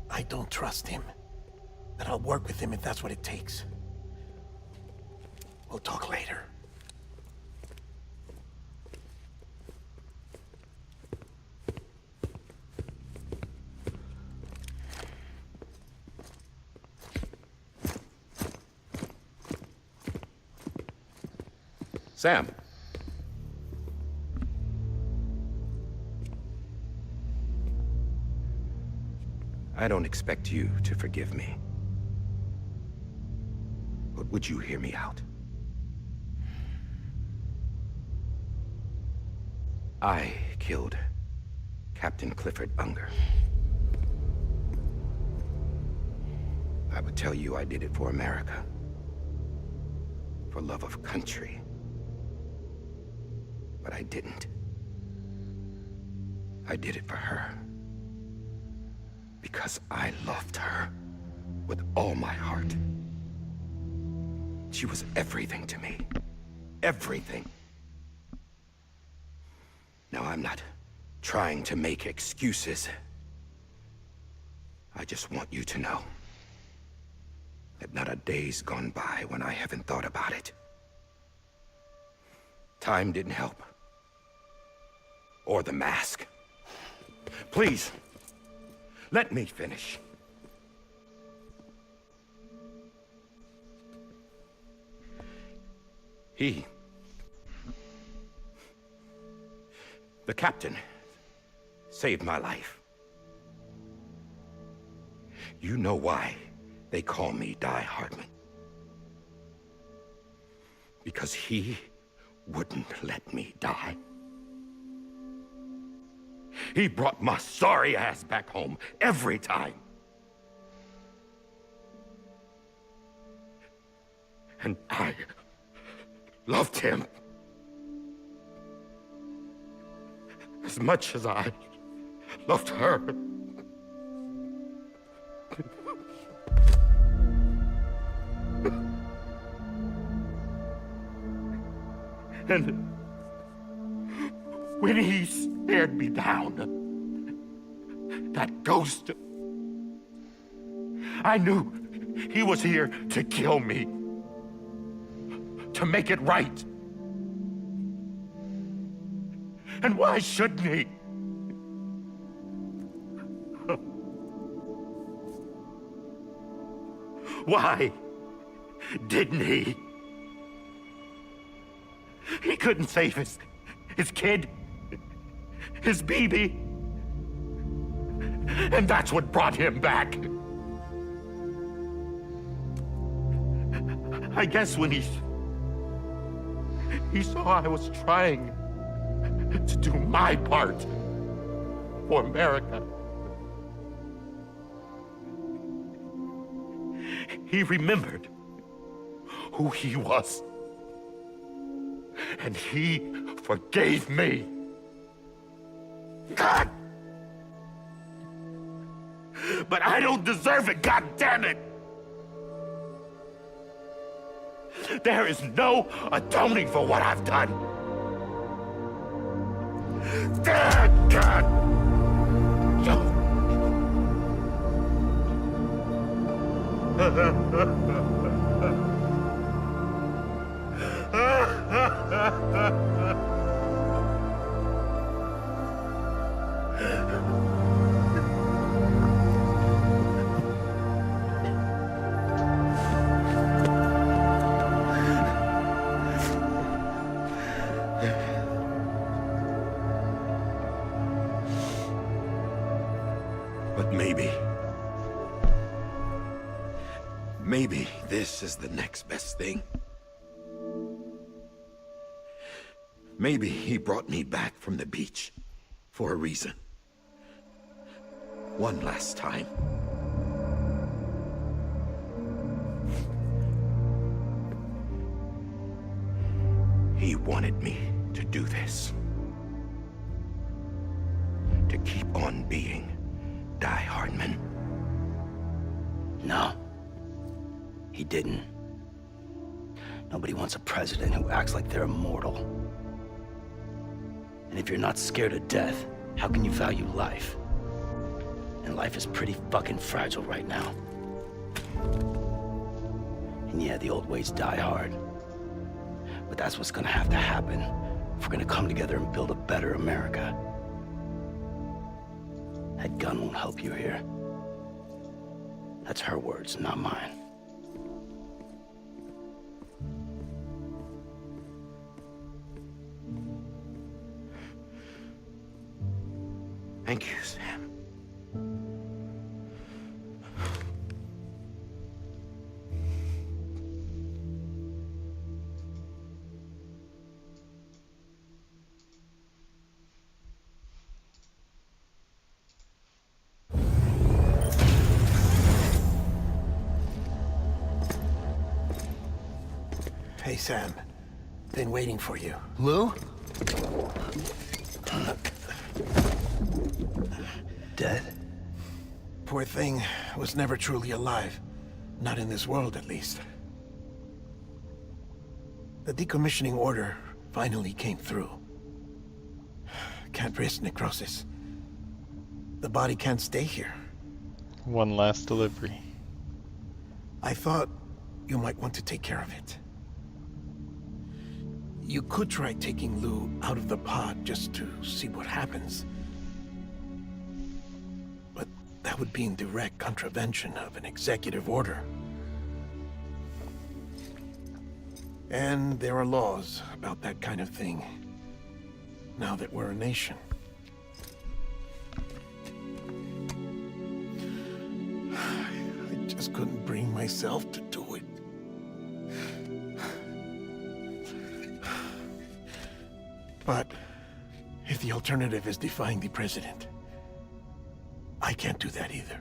I don't trust him. But I'll work with him if that's what it takes. We'll talk later. Sam. I don't expect you to forgive me. But would you hear me out? I killed Captain Clifford Unger. I would tell you I did it for America. For love of country. But I didn't. I did it for her. Because I loved her with all my heart. She was everything to me. Everything. Now, I'm not trying to make excuses. I just want you to know that not a day's gone by when I haven't thought about it. Time didn't help. Or the mask. Please, let me finish. The captain saved my life. You know why they call me Die Hardman. Because he wouldn't let me die. He brought my sorry ass back home every time. And I loved him as much as I loved her. And when he stared me down, that ghost, I knew he was here to kill me, to make it right. And why shouldn't he? Why didn't he? He couldn't save his kid, his baby. And that's what brought him back. I guess when he saw I was trying to do my part for America, he remembered who he was. And he forgave me. God! But I don't deserve it, God damn it! There is no atoning for what I've done. God! But maybe this is the next best thing. Maybe he brought me back from the beach for a reason. One last time. He wanted me to do this. To keep on being Die Hardman. No. He didn't. Nobody wants a president who acts like they're immortal. And if you're not scared of death, how can you value life? And life is pretty fucking fragile right now. And yeah, the old ways die hard. But that's what's gonna have to happen if we're gonna come together and build a better America. That gun won't help you here. That's her words, not mine. Thank you, Sam. Hey, Sam. Been waiting for you. Lou? Dead? Poor thing was never truly alive. Not in this world, at least. The decommissioning order finally came through. Can't risk necrosis. The body can't stay here. One last delivery. I thought you might want to take care of it. You could try taking Lou out of the pod just to see what happens. But that would be in direct contravention of an executive order. And there are laws about that kind of thing, now that we're a nation. just couldn't bring myself to do it. But if the alternative is defying the president, I can't do that either.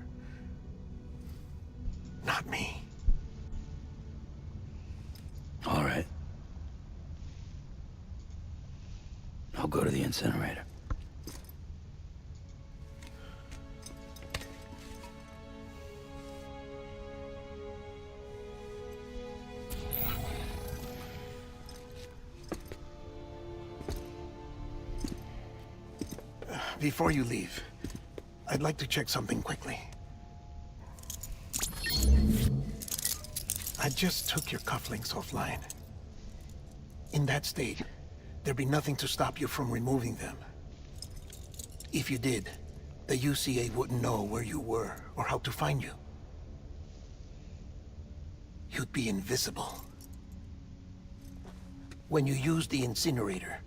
Not me. All right. I'll go to the incinerator. Before you leave, I'd like to check something quickly. I just took your cufflinks offline. In that state, there'd be nothing to stop you from removing them. If you did, the UCA wouldn't know where you were or how to find you. You'd be invisible. When you use the incinerator,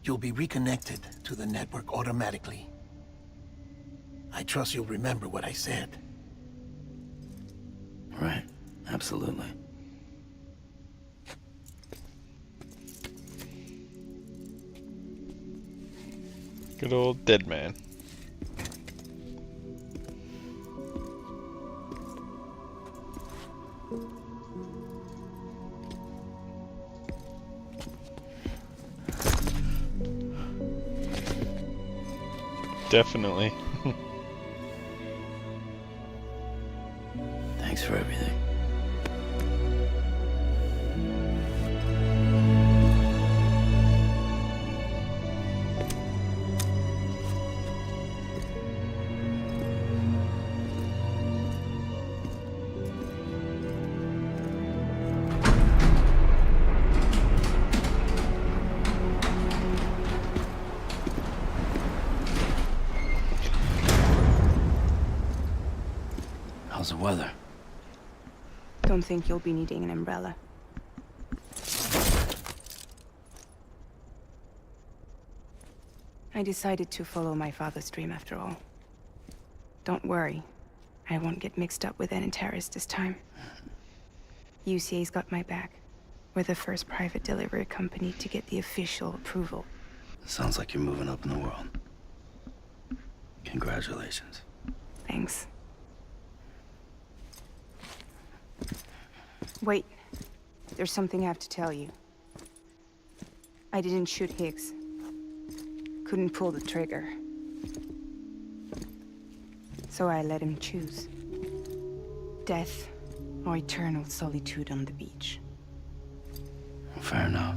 you'll be reconnected to the network automatically. I trust you'll remember what I said. Right. Absolutely. Good old dead man. Definitely. Thanks for everything. How's the weather? Don't think you'll be needing an umbrella. I decided to follow my father's dream after all. Don't worry. I won't get mixed up with any terrorists this time. UCA's got my back. We're the first private delivery company to get the official approval. Sounds like you're moving up in the world. Congratulations. Thanks. Wait. There's something I have to tell you. I didn't shoot Higgs. Couldn't pull the trigger. So I let him choose. Death or eternal solitude on the beach. Fair enough.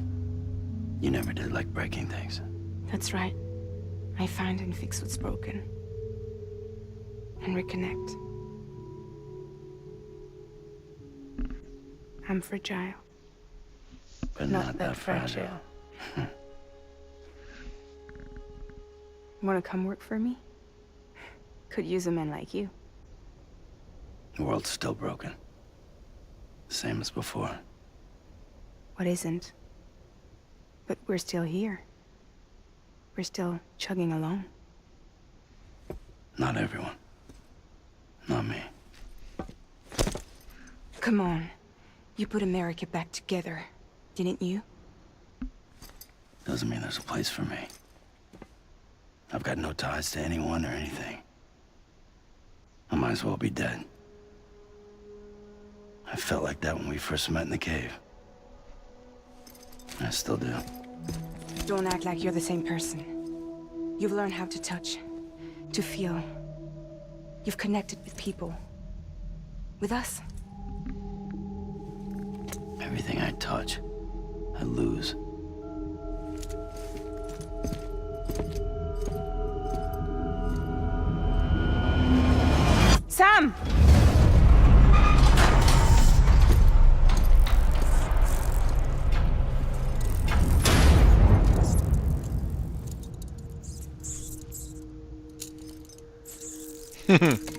You never did like breaking things. That's right. I find and fix what's broken. And reconnect. I'm fragile. But not that fragile. Wanna come work for me? Could use a man like you. The world's still broken. Same as before. What isn't? But we're still here. We're still chugging along. Not everyone. Not me. Come on. You put America back together, didn't you? Doesn't mean there's a place for me. I've got no ties to anyone or anything. I might as well be dead. I felt like that when we first met in the cave. I still do. Don't act like you're the same person. You've learned how to touch, to feel. You've connected with people. With us. Everything I touch, I lose. Sam!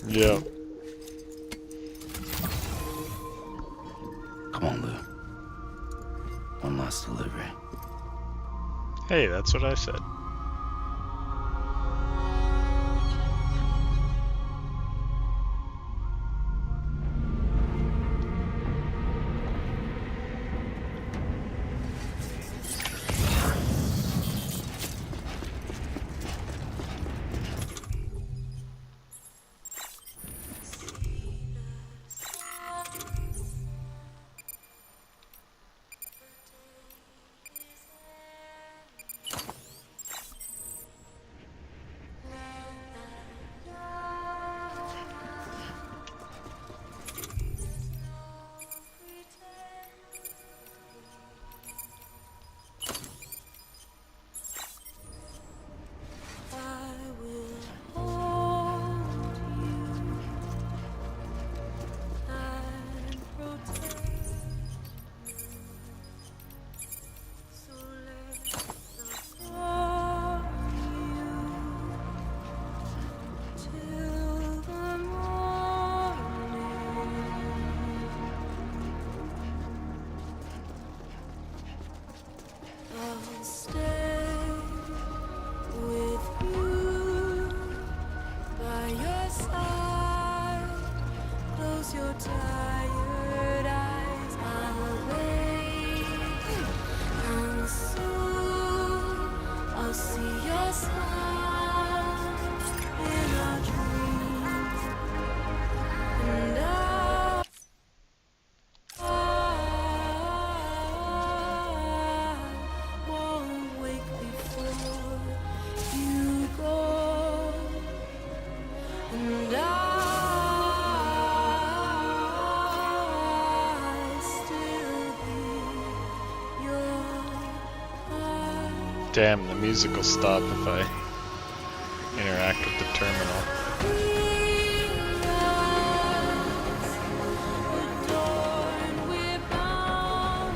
Yeah. Come on, Lou. One last delivery. Hey, that's what I said. Damn, the music will stop if I interact with the terminal.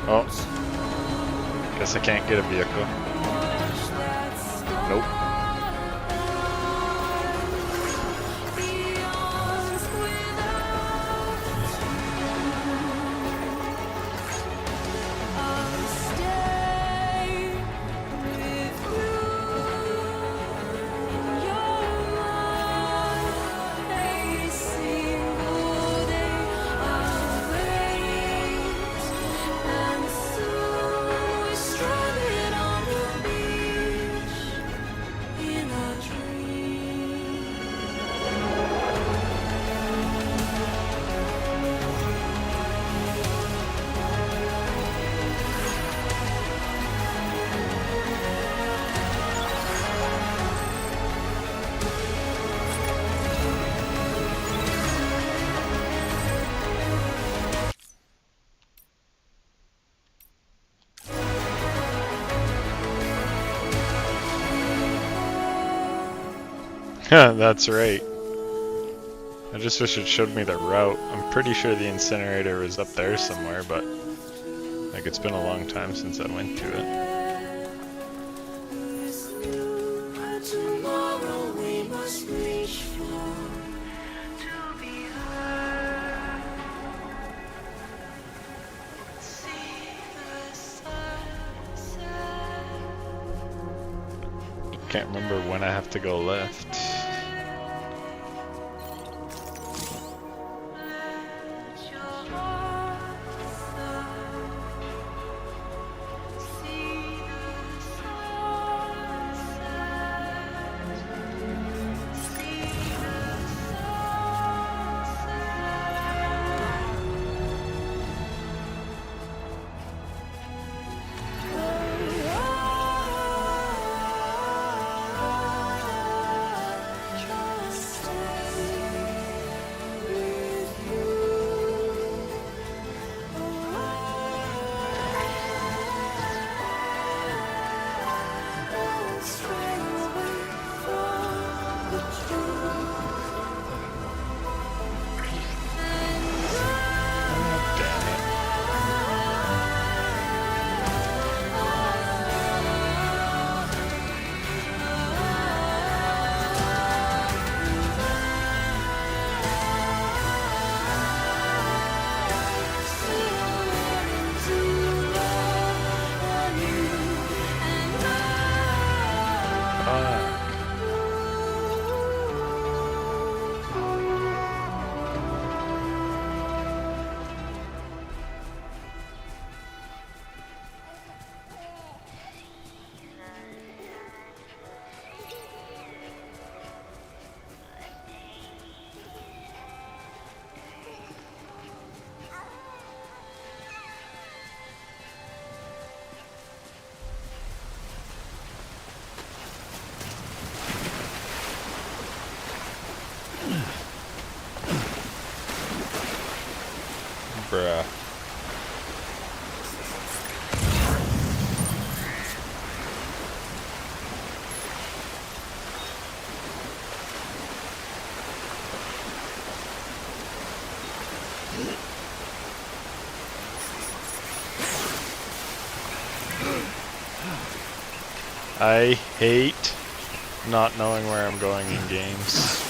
Oh, guess I can't get a vehicle. Nope. That's right. I just wish it showed me the route. I'm pretty sure the incinerator was up there somewhere, but like it's been a long time since I went to it. Can't remember when I have to go left. Bruh. I hate not knowing where I'm going in games.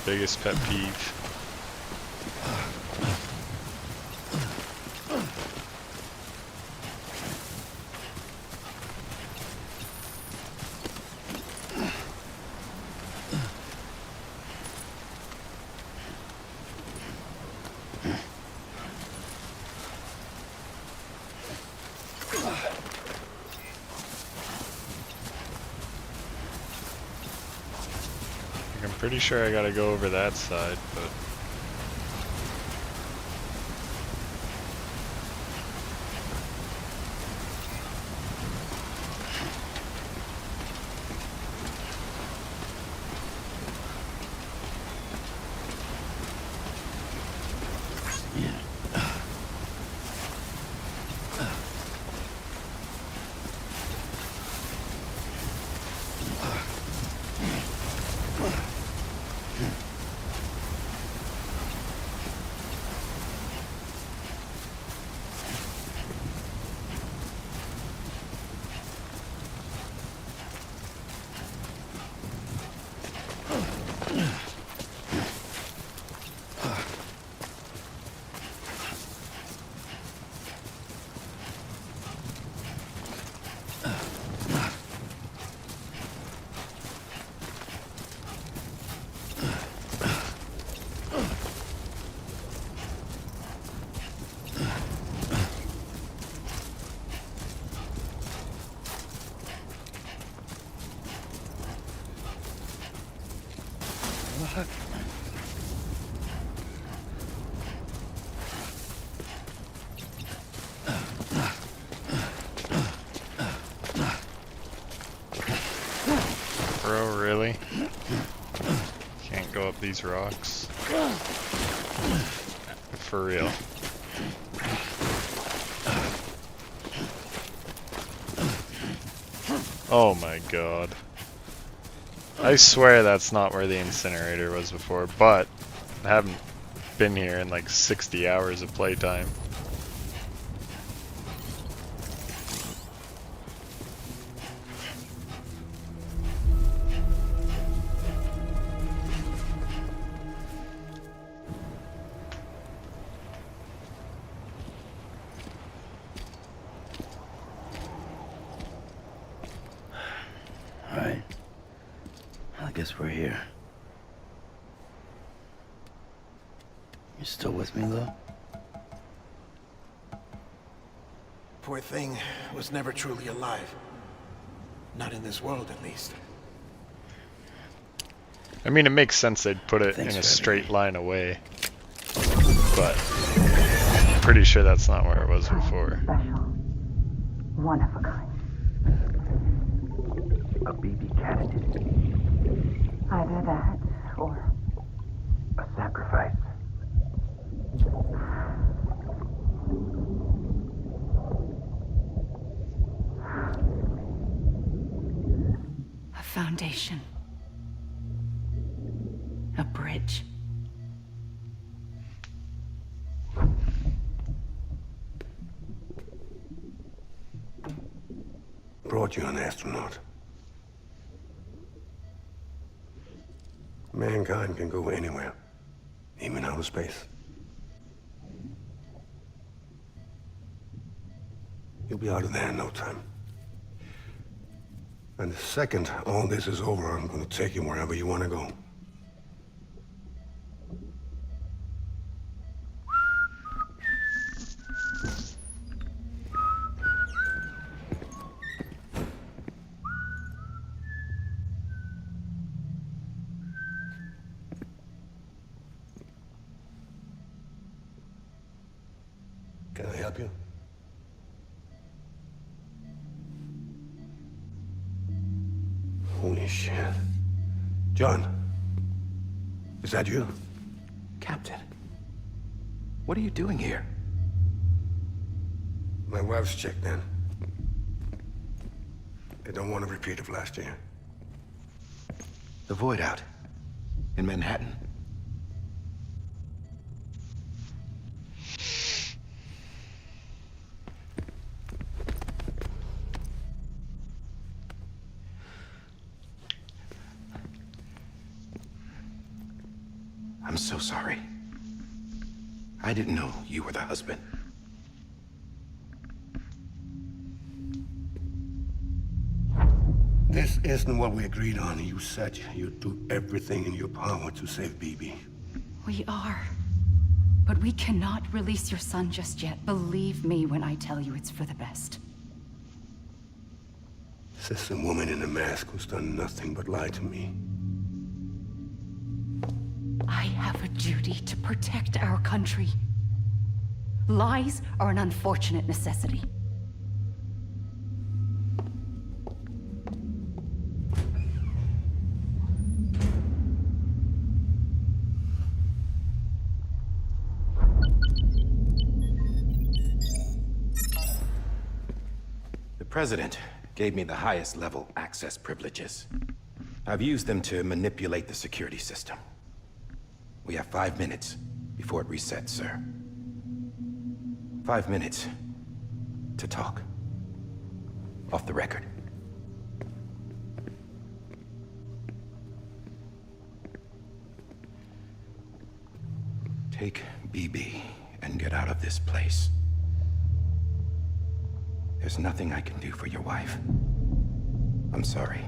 Biggest pet peeve. I'm pretty sure I gotta go over that side, but... Bro, really? Can't go up these rocks. For real. Oh my god. I swear that's not where the incinerator was before, but I haven't been here in like 60 hours of playtime. Alright. I guess we're here. You still with me, though? Poor thing was never truly alive. Not in this world, at least. I mean, it makes sense they'd put it Thanks in a for straight everything. line away, but I'm pretty sure that's not where it was before. Special. One of a kind. A BB candidate. Either that or A sacrifice. A foundation. A bridge. Brought you an astronaut. Mankind can go anywhere, even outer space. You'll be out of there in no time. And the second all this is over, I'm gonna take you wherever you want to go. Can I help you? Holy shit. John, is that you? Captain, what are you doing here? My wife's checked in. They don't want a repeat of last year. The Void Out. In Manhattan. I'm so sorry. I didn't know you were the husband. This isn't what we agreed on. You said you'd do everything in your power to save BB. We are. But we cannot release your son just yet. Believe me when I tell you it's for the best. This is a woman in a mask who's done nothing but lie to me. I have a duty to protect our country. Lies are an unfortunate necessity. The President gave me the highest level access privileges. I've used them to manipulate the security system. We have 5 minutes before it resets, sir. 5 minutes to talk. Off the record. Take BB and get out of this place. There's nothing I can do for your wife. I'm sorry.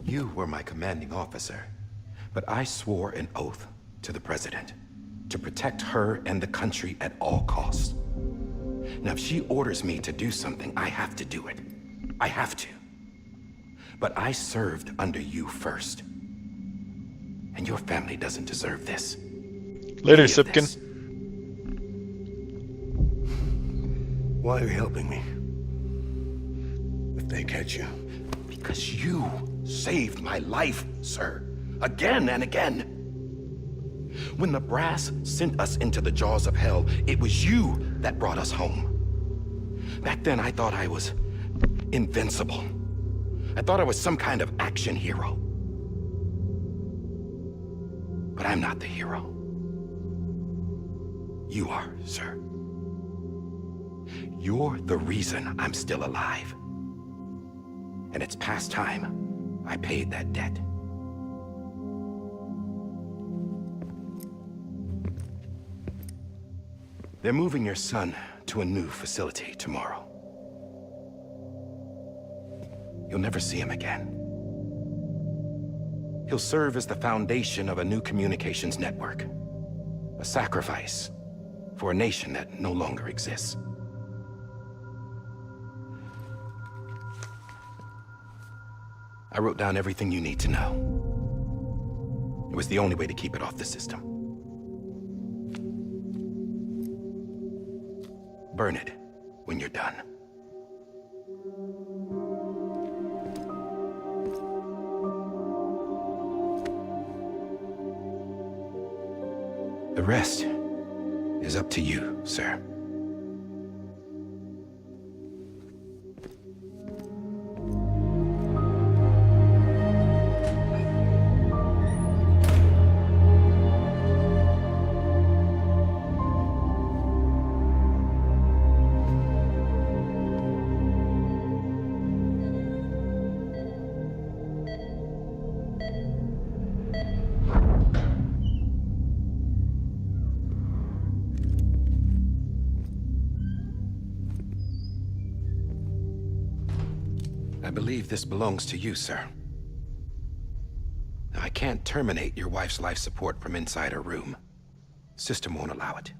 You were my commanding officer, but I swore an oath to the President. to protect her and the country at all costs. Now, if she orders me to do something, I have to do it. I have to. But I served under you first. And your family doesn't deserve this. Later, Any of Sipkin. this. Why are you helping me? If they catch you. Because you saved my life, sir. Again and again. When the brass sent us into the jaws of hell, it was you that brought us home. Back then, I thought I was invincible. I thought I was some kind of action hero. But I'm not the hero. You are, sir. You're the reason I'm still alive. And it's past time I paid that debt. They're moving your son to a new facility tomorrow. You'll never see him again. He'll serve as the foundation of a new communications network. A sacrifice for a nation that no longer exists. I wrote down everything you need to know. It was the only way to keep it off the system. Burn it when you're done. The rest is up to you, sir. I believe this belongs to you, sir. Now, I can't terminate your wife's life support from inside her room. System won't allow it.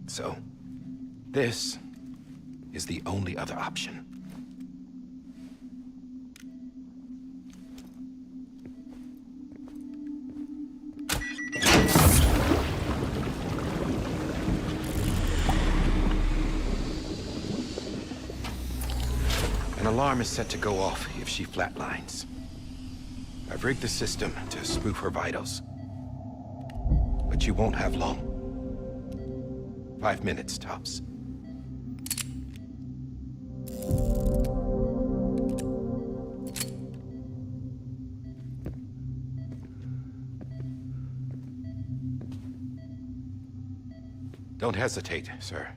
So, this is the only other option. An alarm is set to go off if she flatlines. I've rigged the system to spoof her vitals. But you won't have long. 5 minutes, tops. Don't hesitate, sir.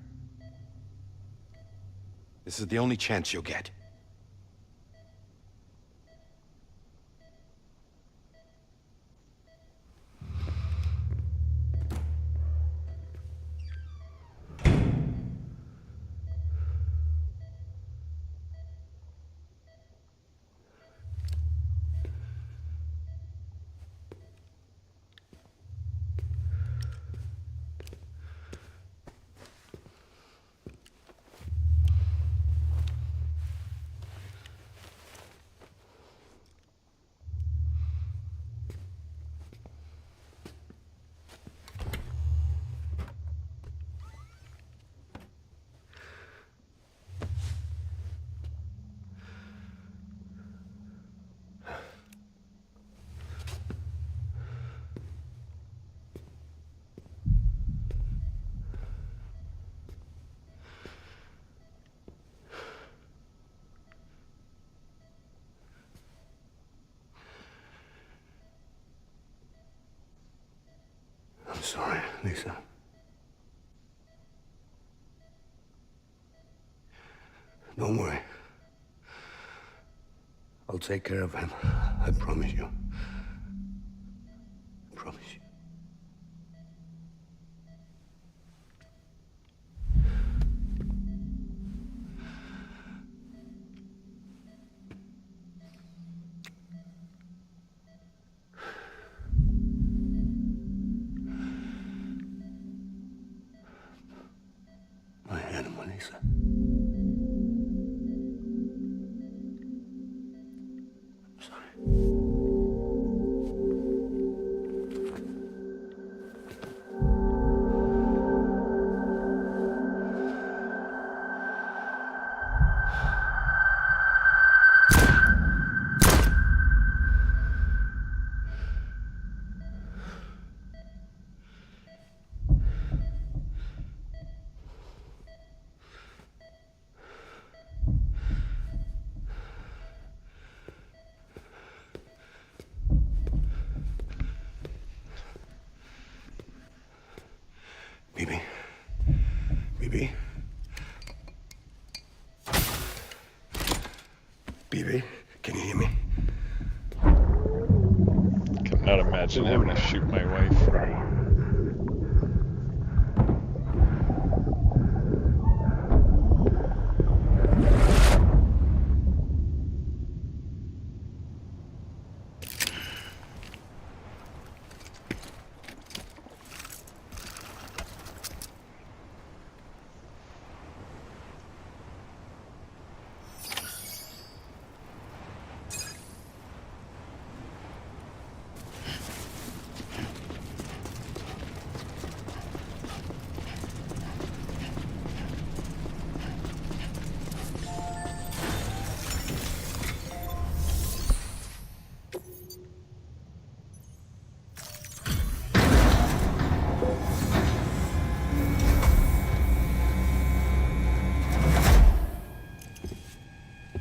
This is the only chance you'll get. I'm sorry, Lisa. Don't worry. I'll take care of him. I promise you. I promise you. Lisa. I'm sorry. BB? BB? BB? Can you hear me? Cannot imagine having to shoot my wife.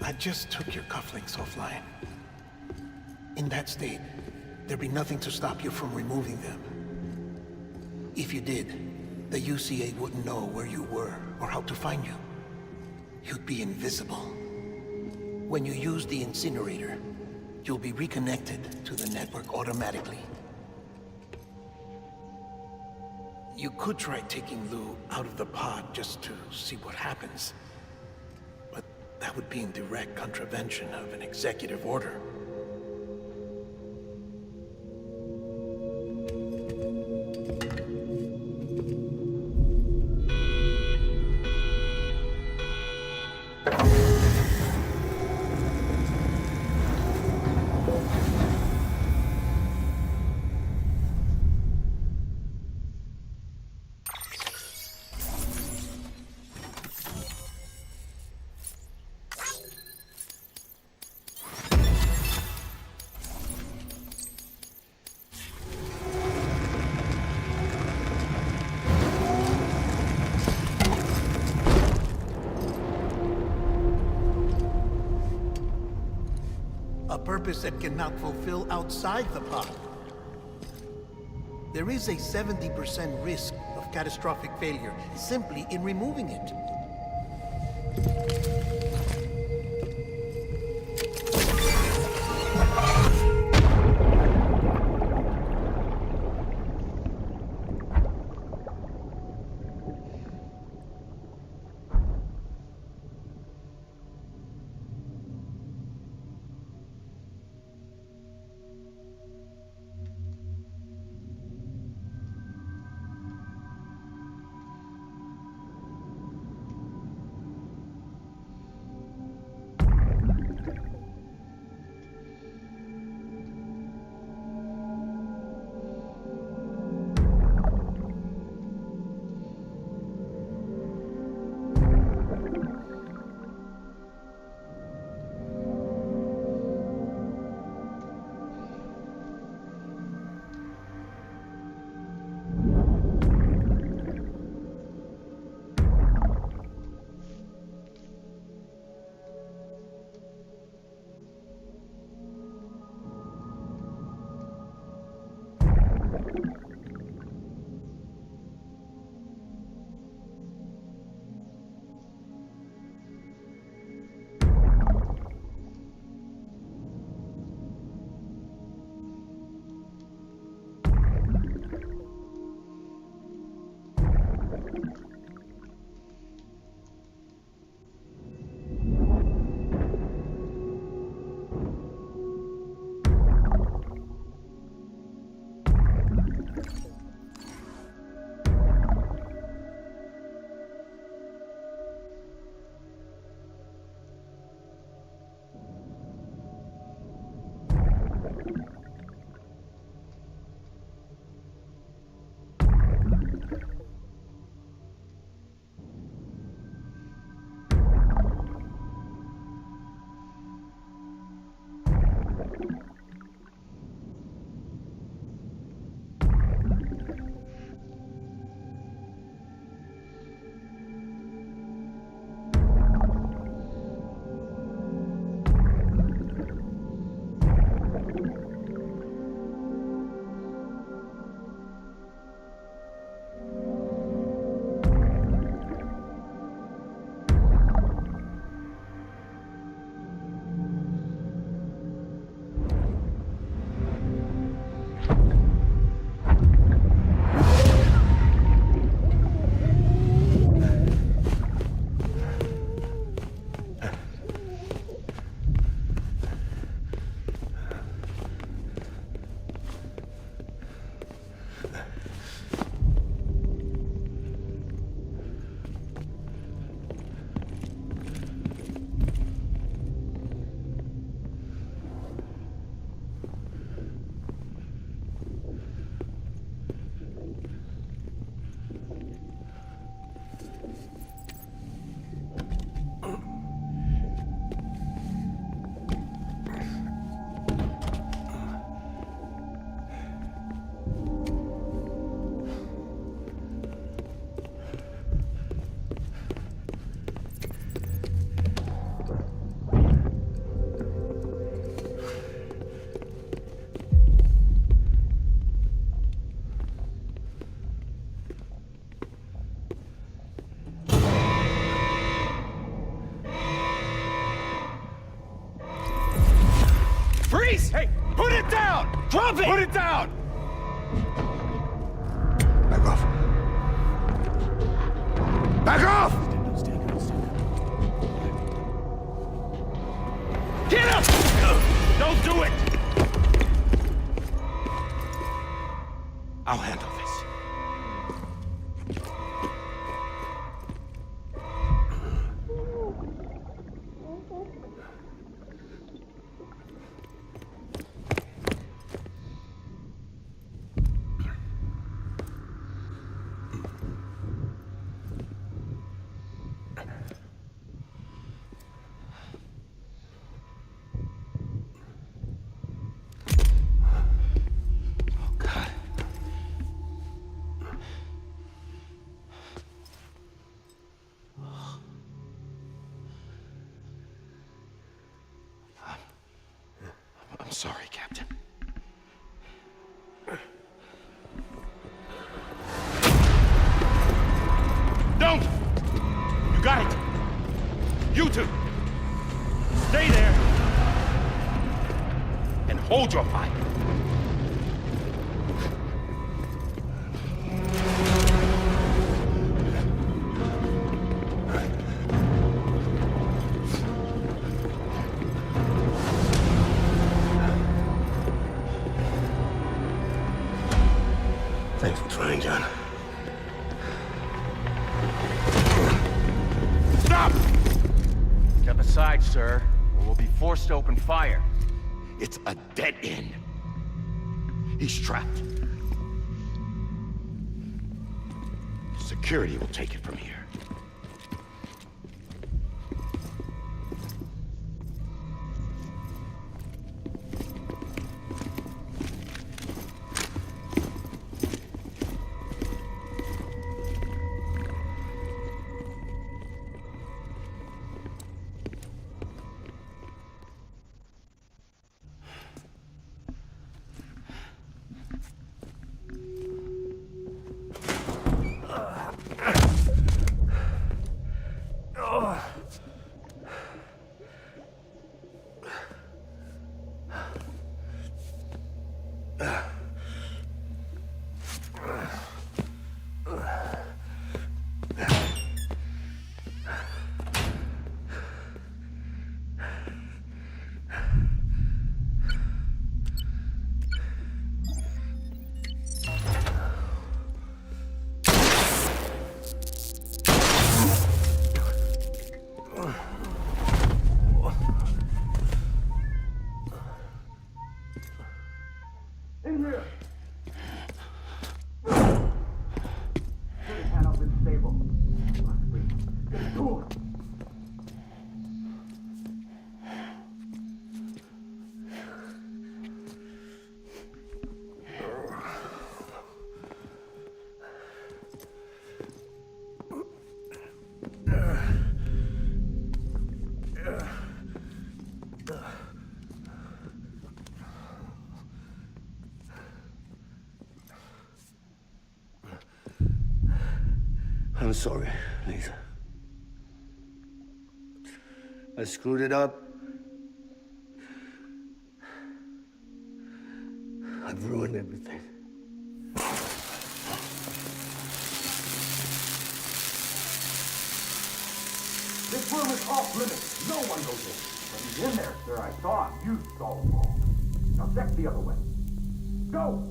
I just took your cufflinks offline. In that state, there'd be nothing to stop you from removing them. If you did, the UCA wouldn't know where you were or how to find you. You'd be invisible. When you use the incinerator, you'll be reconnected to the network automatically. You could try taking Lou out of the pod just to see what happens. But that would be in direct contravention of an executive order. A purpose that cannot fulfill outside the pod. There is a 70% risk of catastrophic failure simply in removing it. Freeze! Hey, put it down! Drop it! Put it down! Back off. Back off! Get up! Don't do it! I'll handle this. I'm sorry, Captain. Don't! You got it! You two! Stay there! And hold your fire! Thanks for trying, John. Stop! Step aside, sir, or we'll be forced to open fire. It's a dead end. He's trapped. Security will take it from here. I'm sorry, Lisa. I screwed it up. I've ruined everything. This room is off limits. No one goes in. But he's in there, sir. I saw him. You saw him all. Now check the other way. Go!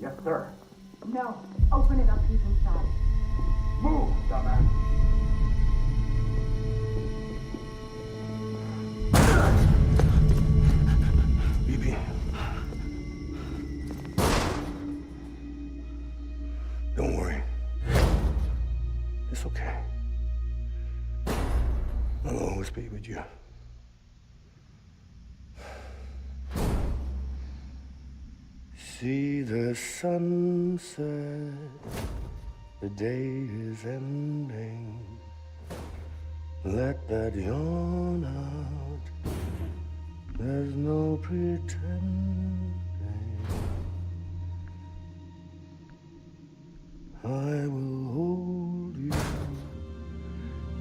Yes, sir. No. Open it up. He's inside. Move, dumbass. BB. Don't worry. It's okay. I'll always be with you. See the sunset, the day is ending. Let that yawn out, there's no pretending. I will hold you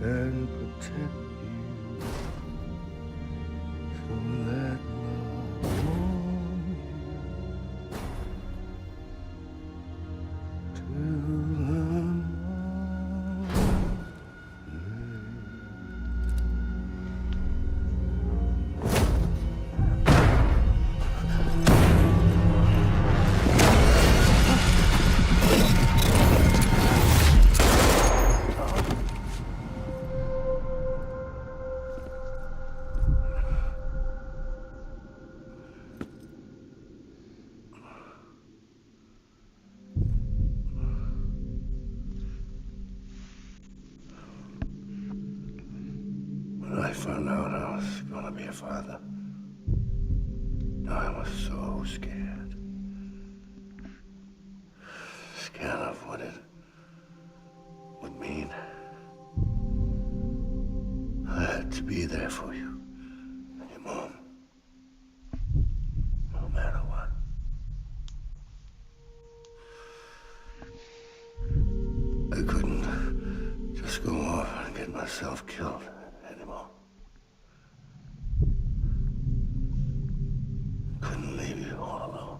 and protect you, so let love warm you till the When I found out I was gonna be a father, I was so scared. Scared of what it would mean. I had to be there for you and your mom, no matter what. I couldn't just go off and get myself killed anymore. Couldn't leave you all alone.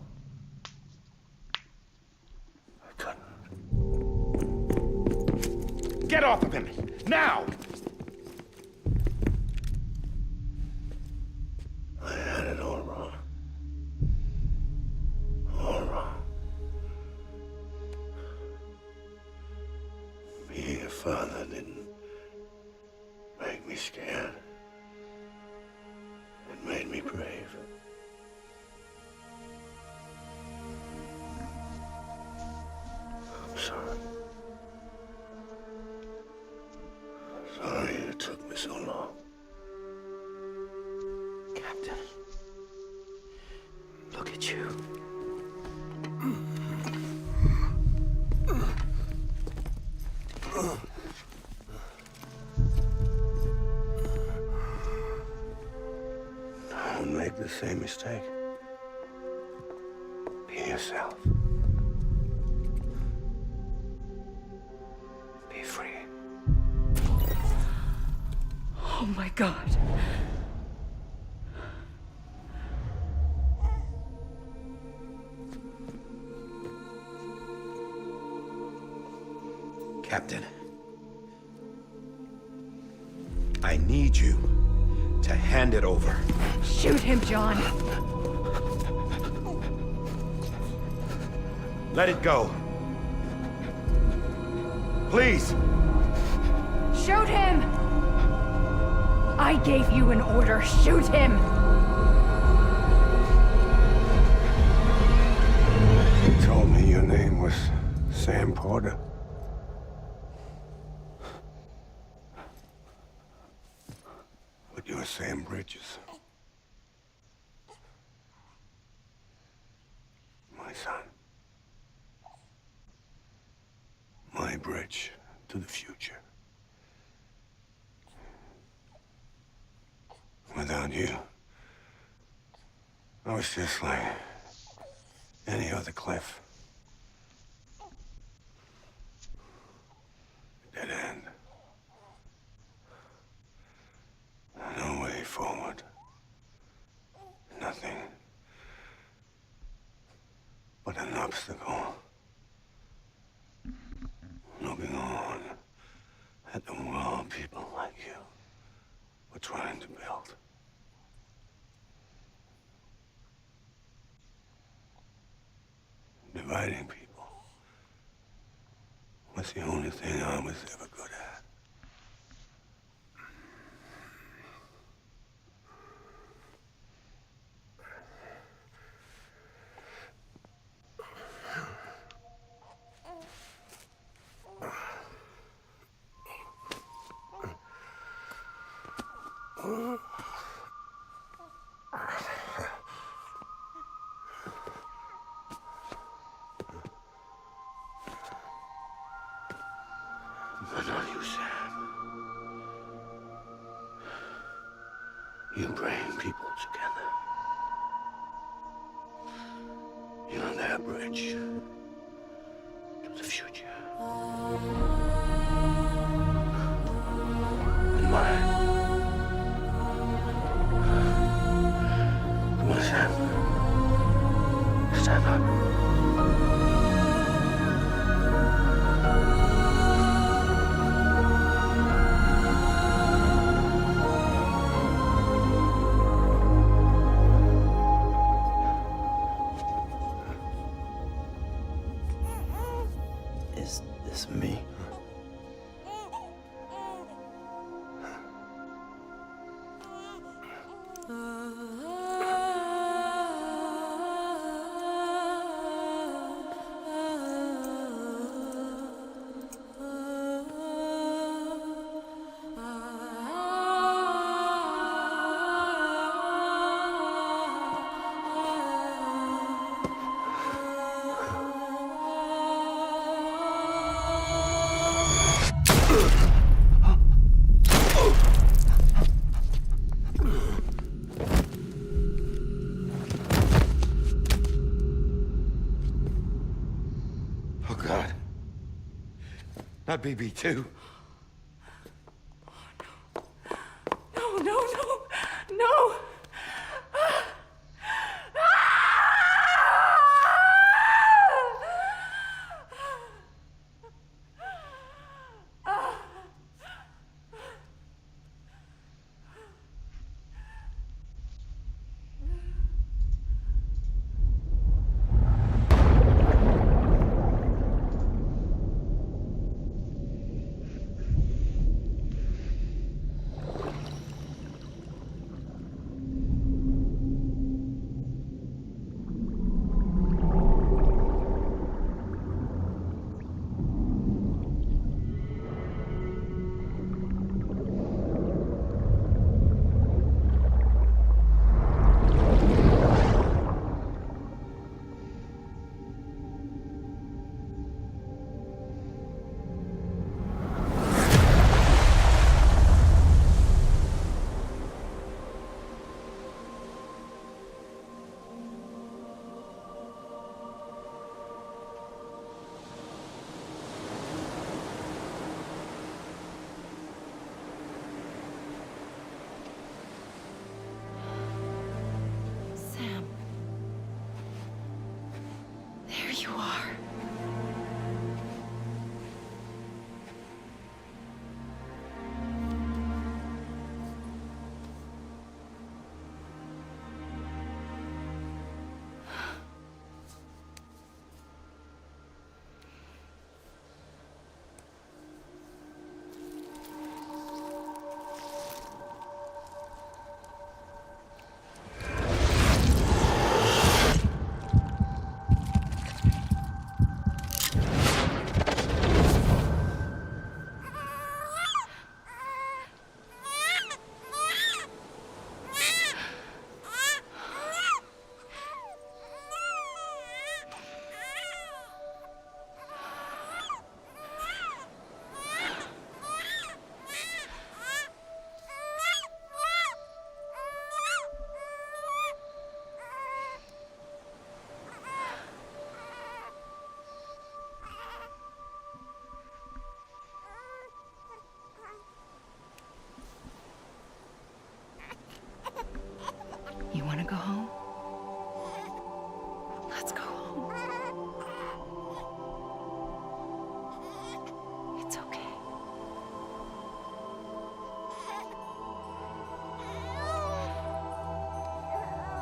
I couldn't. Get off of him! Now! I had it all wrong. All wrong. Being a father didn't make me scared. It made me brave. I'm sorry. Sorry it took me so long. Captain, look at you. Don't make the same mistake. Be yourself. Be free. Oh my God. Captain, I need you to hand it over. Shoot him, John. Let it go. Please. Shoot him! I gave you an order. Shoot him! You told me your name was Sam Porter. But you're Sam Bridges. My son. My bridge to the future. Without you, I was just like any other Cliff. obstacle. Looking on at the world people like you were trying to build. Dividing people was the only thing I was ever good at. But not you, Sam. You bring people together. You're their bridge to the future. And mine. Come on, Sam. Stand up. Is this me? Oh, God. Not BB2. No, no, no, no!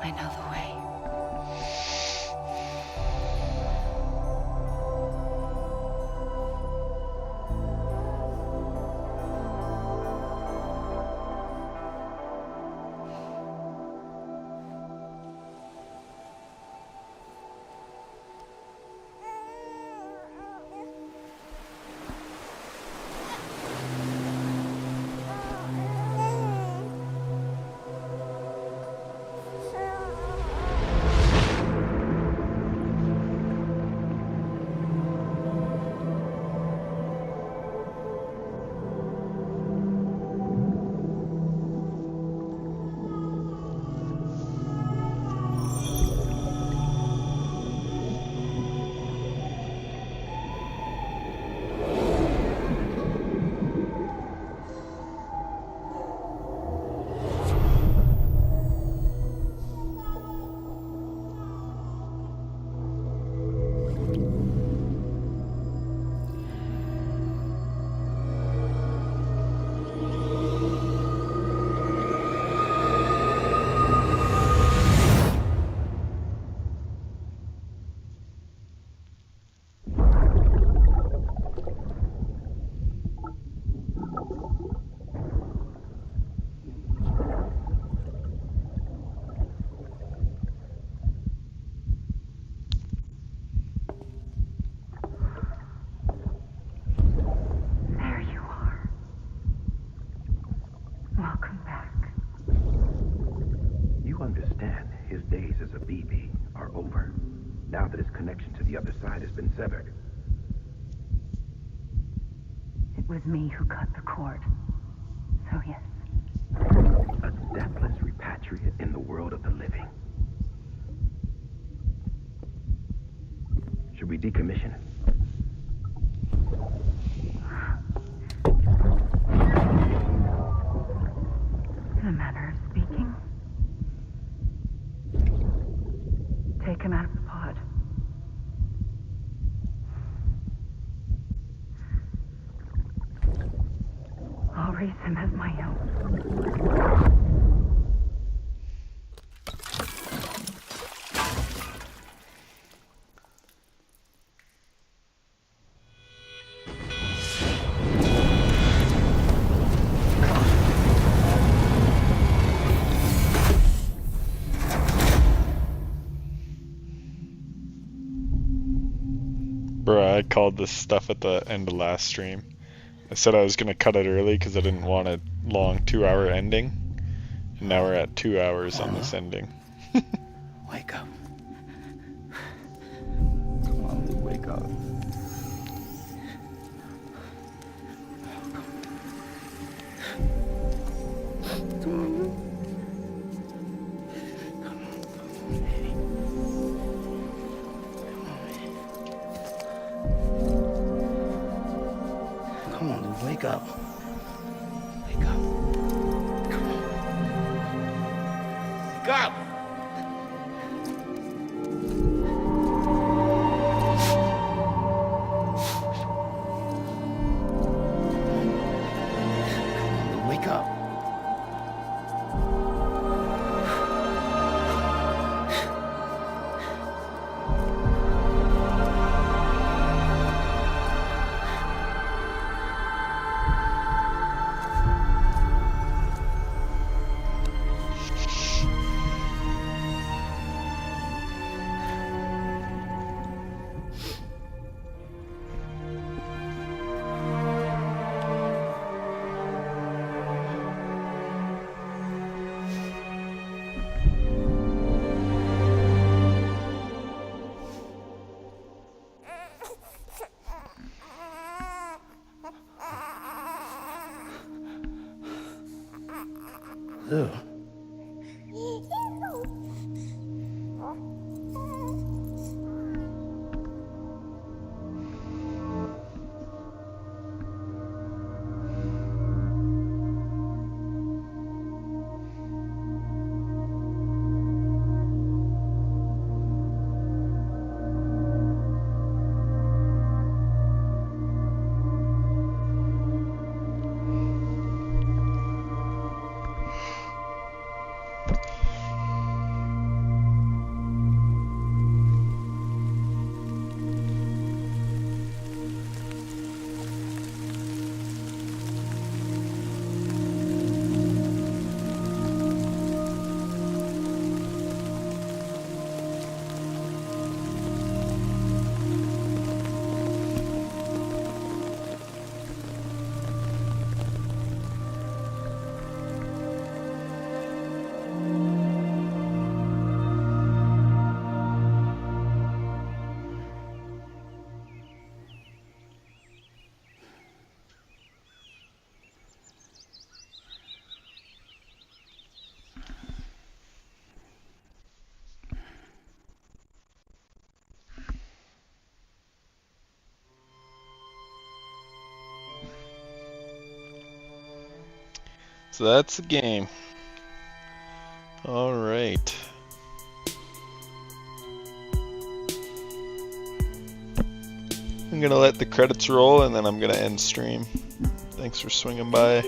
I know the way. Severed. It was me who cut the cord. So yes. A deathless repatriate in the world of the living. Should we decommission it? In a manner of speaking. Take him out of the pod. I'll raise him as my own. Bruh, I called this stuff at the end of last stream. I said I was going to cut it early because I didn't want a long 2-hour ending. And now we're at 2 hours on this ending. Wake up. Come on, wake up. Come on, dude, wake up. Wake up. Come on. Wake up! Come on, wake up. So that's the game. Alright. I'm gonna let the credits roll and then I'm gonna end stream. Thanks for swinging by.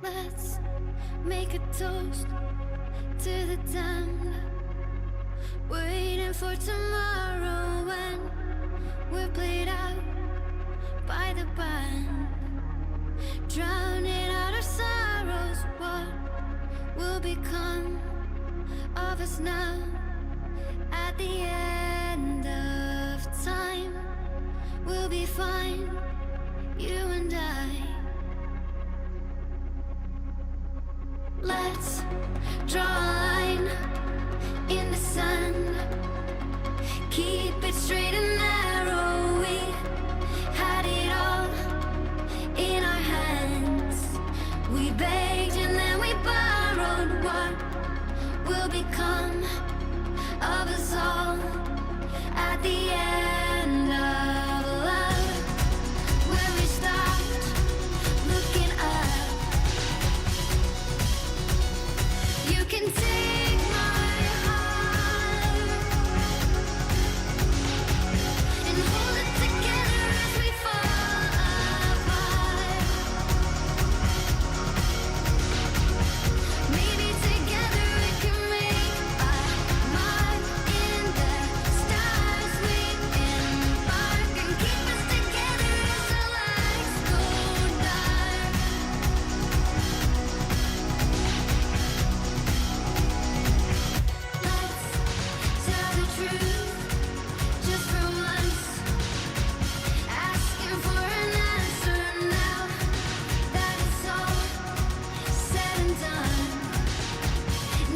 Let's make a toast to the time waiting for tomorrow when we're played out by the band, drowning out our sorrows. What will become of us now at the end of time? We'll be fine, you and I. Let's draw a line in the sand, keep it straight and narrow. We had it all in our hands. We begged and then we borrowed. What will become of us all at the end of love? When we stopped looking up, you can take my heart and hold it together as we fall apart. Maybe together we can make a mark in the stars. We embark and keep us together as the lights go dark. Let's tell the truth just for once, asking for an answer now that it's all said and done.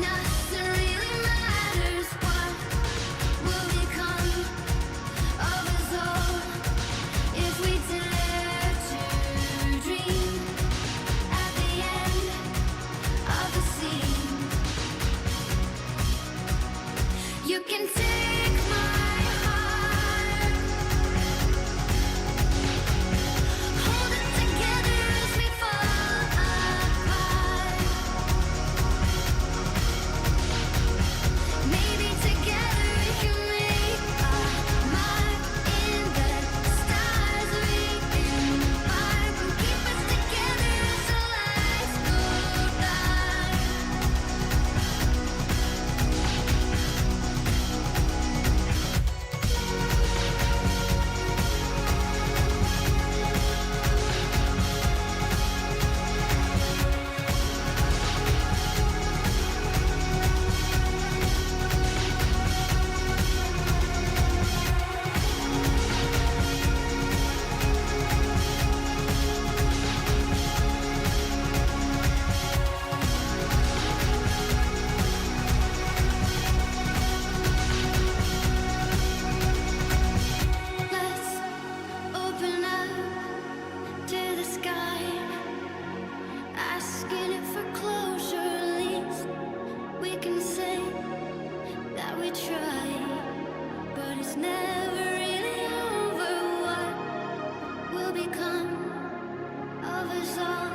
Nothing really matters. What will become of us all if we dare to dream at the end of the scene? You can take my heart, hold it together as we fall apart. Maybe together we can make a mark in the stars. We embark and keep us together as the lights go dark. Let's open up to the sky, asking it for closure. At least we can say that we tried, but it's never really over. What will become of us all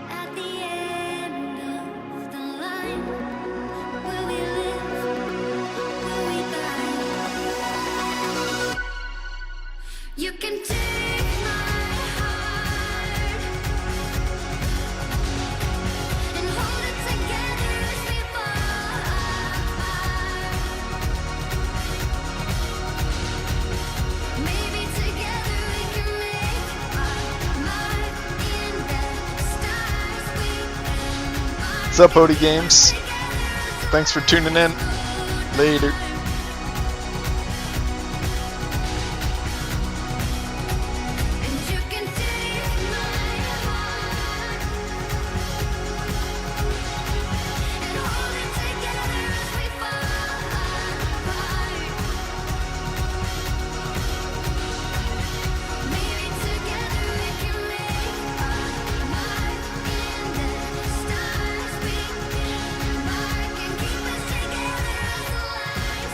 at the end of the line? Will we live? Will we die? You can take my heart and hold it together as we fall apart. Maybe together we can make a mark in the stars. We embark. What's up, Odie Games? Thanks for tuning in. Later. And you can take my heart and hold it together as we fall apart. Maybe together we can make a mark in the stars. We embark and keep us together as the lights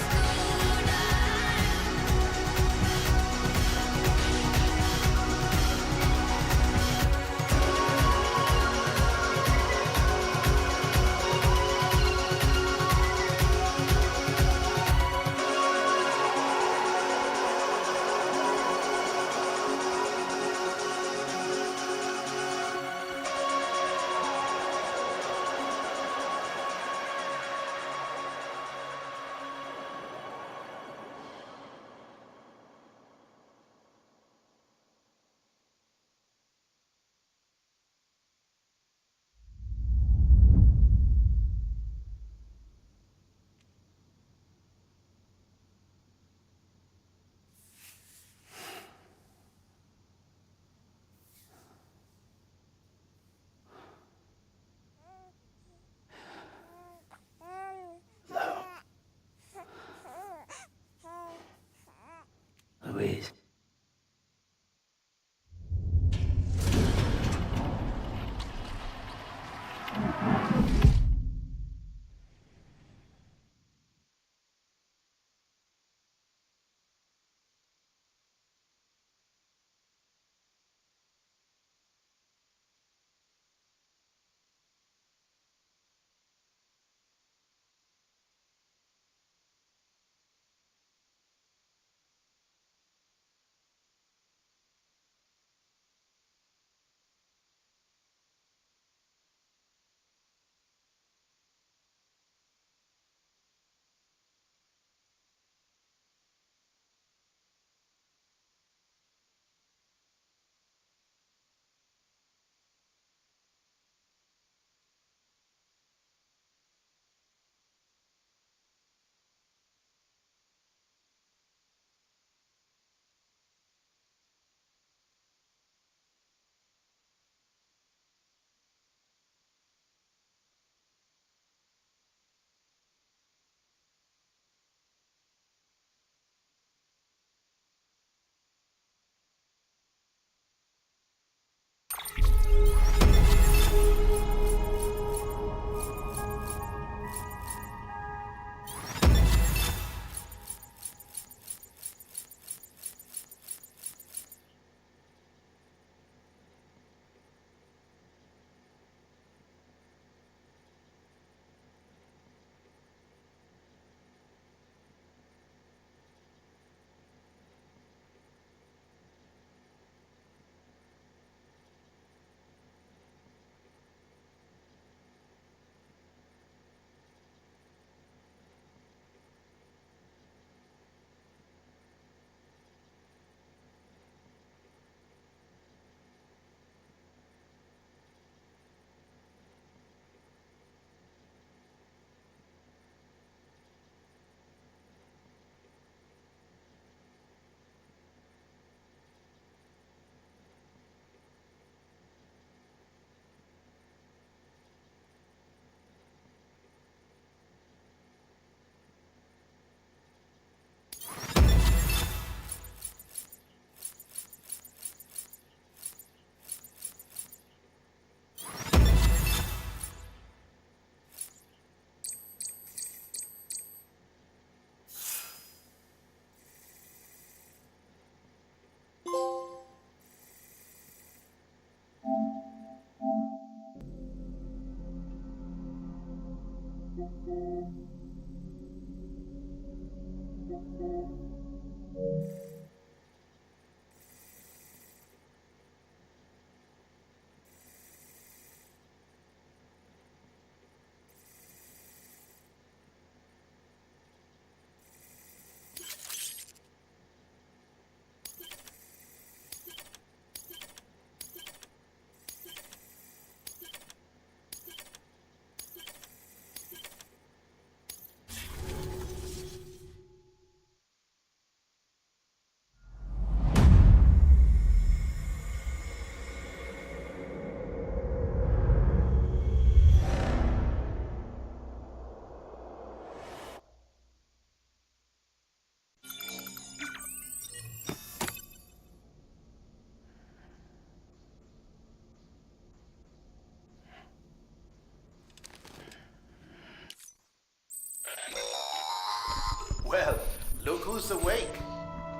Look who's awake.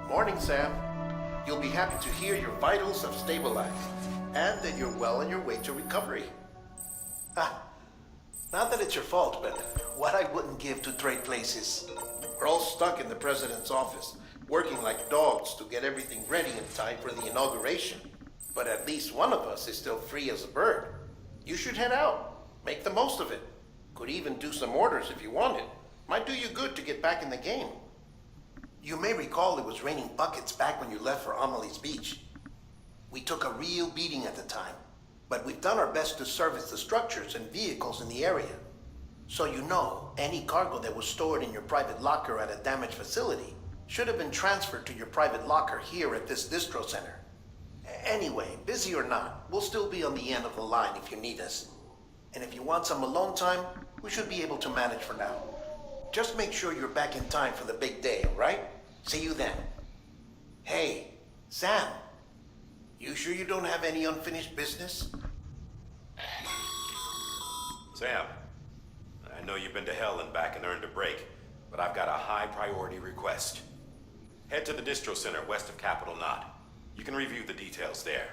Morning, Sam. You'll be happy to hear your vitals have stabilized, and that you're well on your way to recovery. Ah, not that it's your fault, but what I wouldn't give to trade places. We're all stuck in the president's office, working like dogs to get everything ready in time for the inauguration. But at least one of us is still free as a bird. You should head out. Make the most of it. Could even do some orders if you wanted. Might do you good to get back in the game. You may recall it was raining buckets back when you left for Amelie's Beach. We took a real beating at the time, but we've done our best to service the structures and vehicles in the area. So you know, any cargo that was stored in your private locker at a damaged facility should have been transferred to your private locker here at this distro center. Anyway, busy or not, we'll still be on the end of the line if you need us. And if you want some alone time, we should be able to manage for now. Just make sure you're back in time for the big day, all right? See you then. Hey, Sam, you sure you don't have any unfinished business? Sam, I know you've been to hell and back and earned a break, but I've got a high priority request. Head to the distro center west of Capitol Knot. You can review the details there.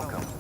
welcome.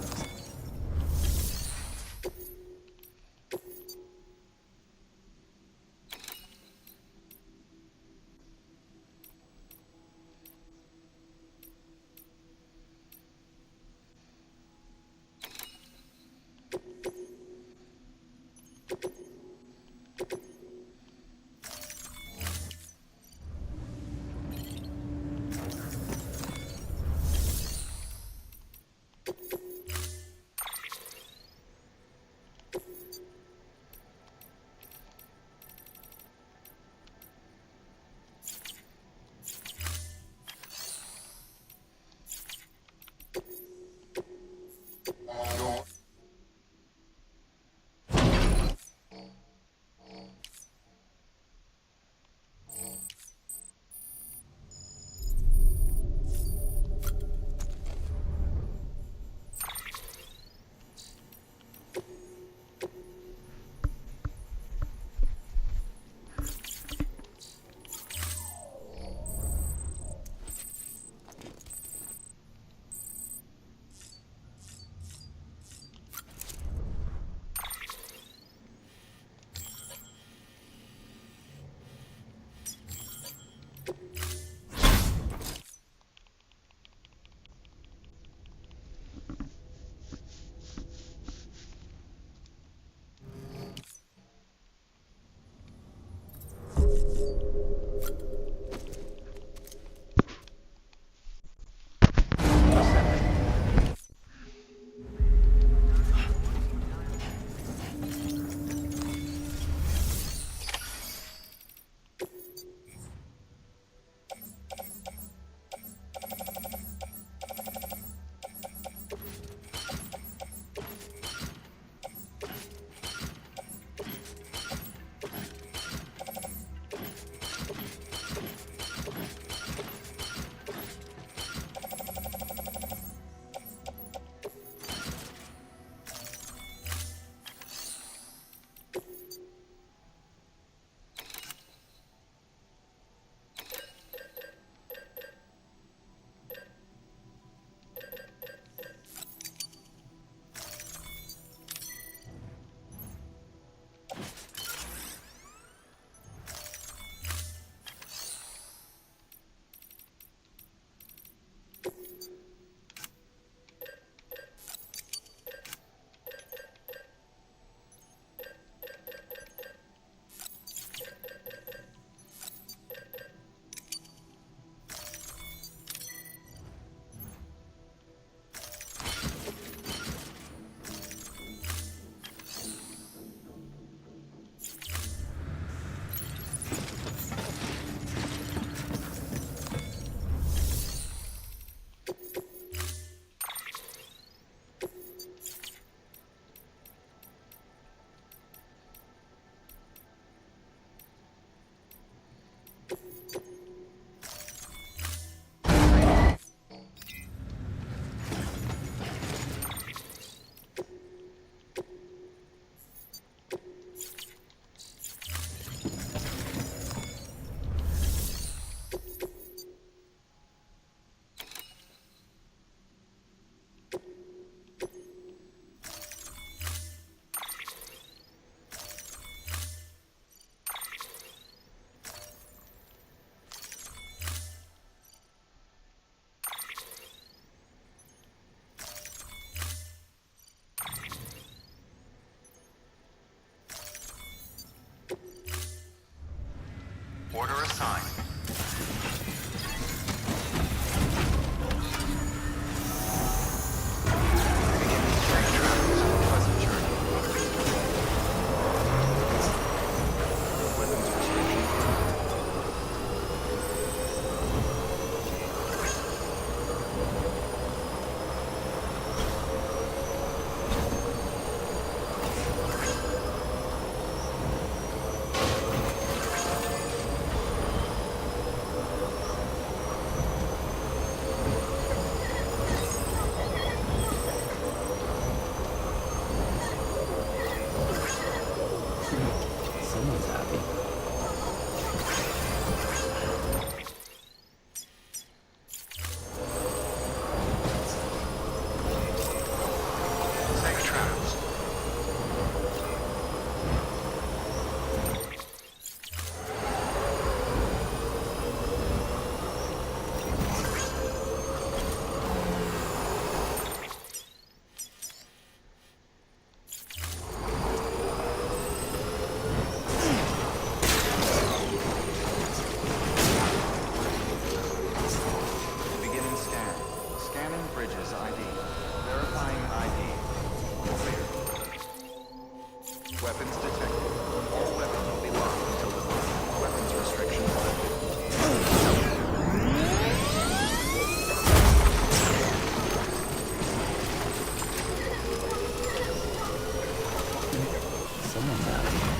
Order assigned. Someone's out here.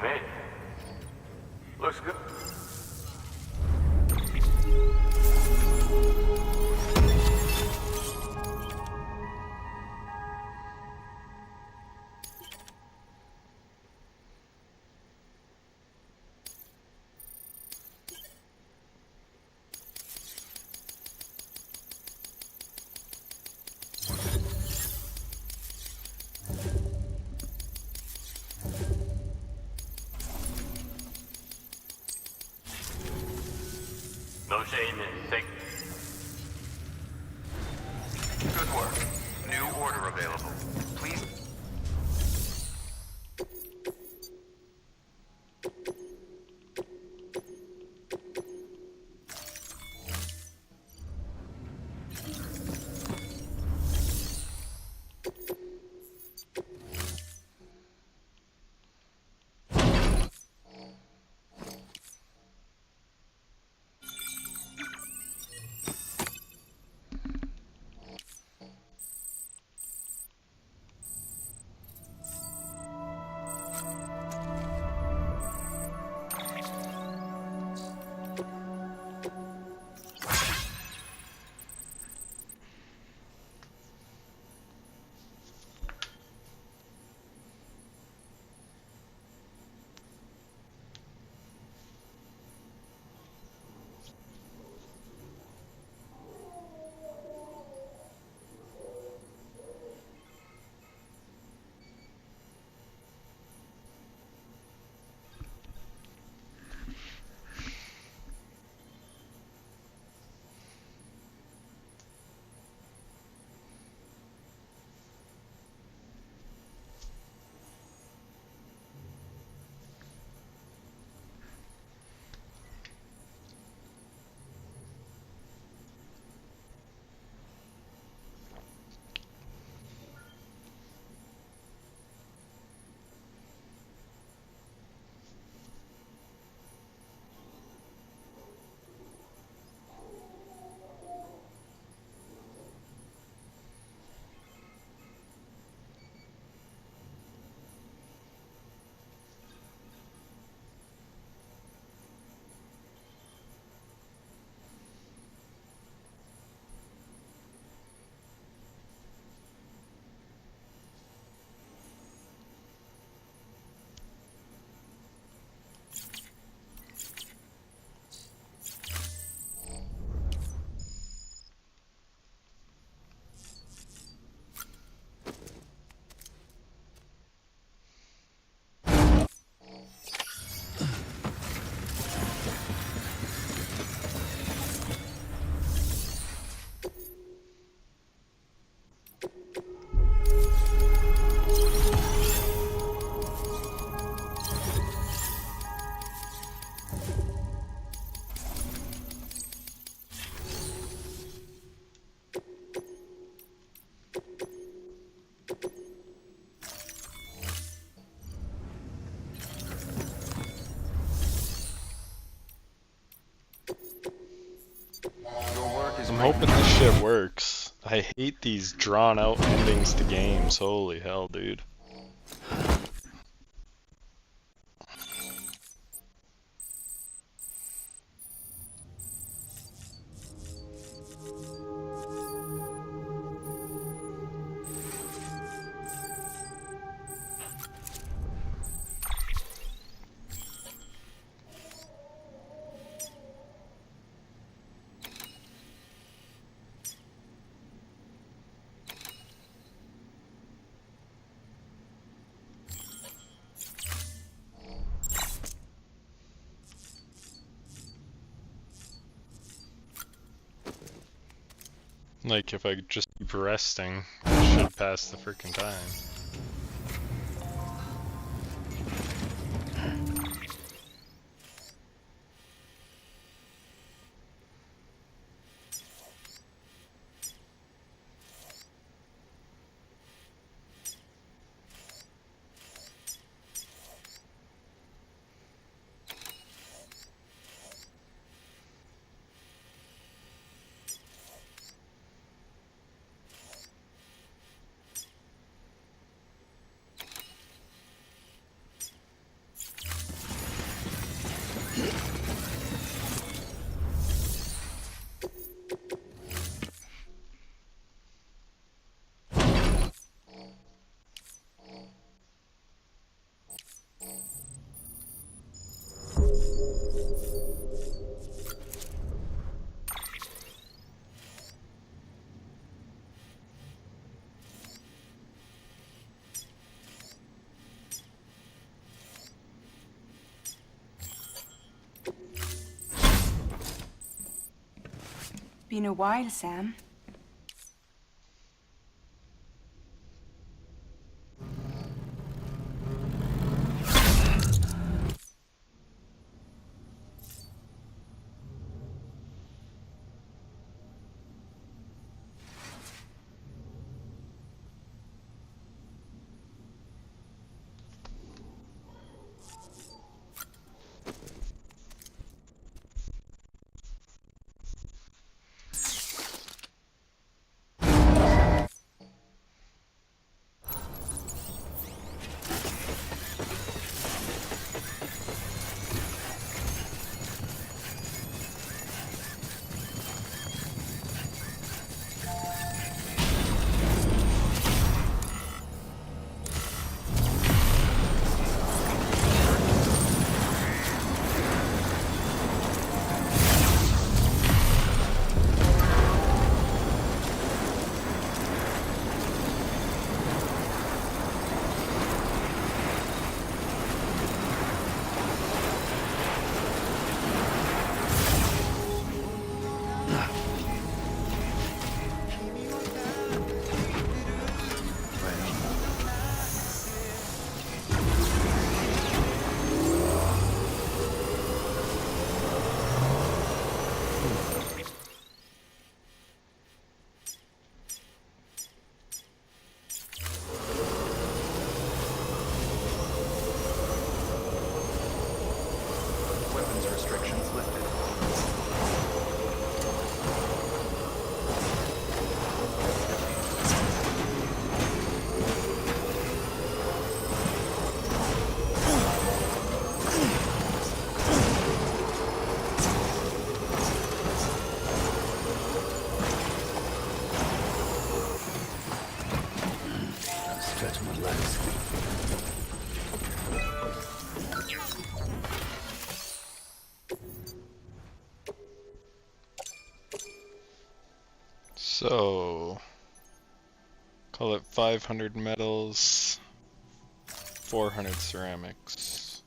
in. Looks good. No shame in take. Good work. New order available. Please. I'm hoping this shit works. I hate these drawn out endings to games. Holy hell, dude. Like, if I could just keep resting, I should pass the frickin' time. Been a while, Sam. Weapons restrictions lifted. Stretch my legs. So, call it 500 metals, 400 ceramics.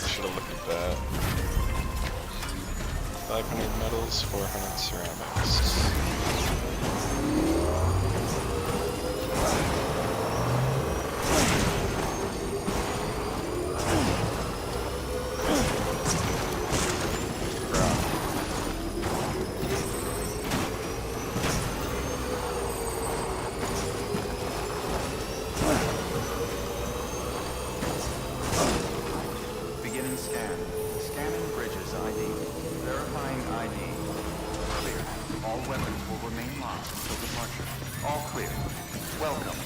Should have looked at that. 500 metals, 400 ceramics. Beginning scan. Scanning bridges ID. Verifying ID. Clear. All weapons will remain locked until departure. All clear. Welcome.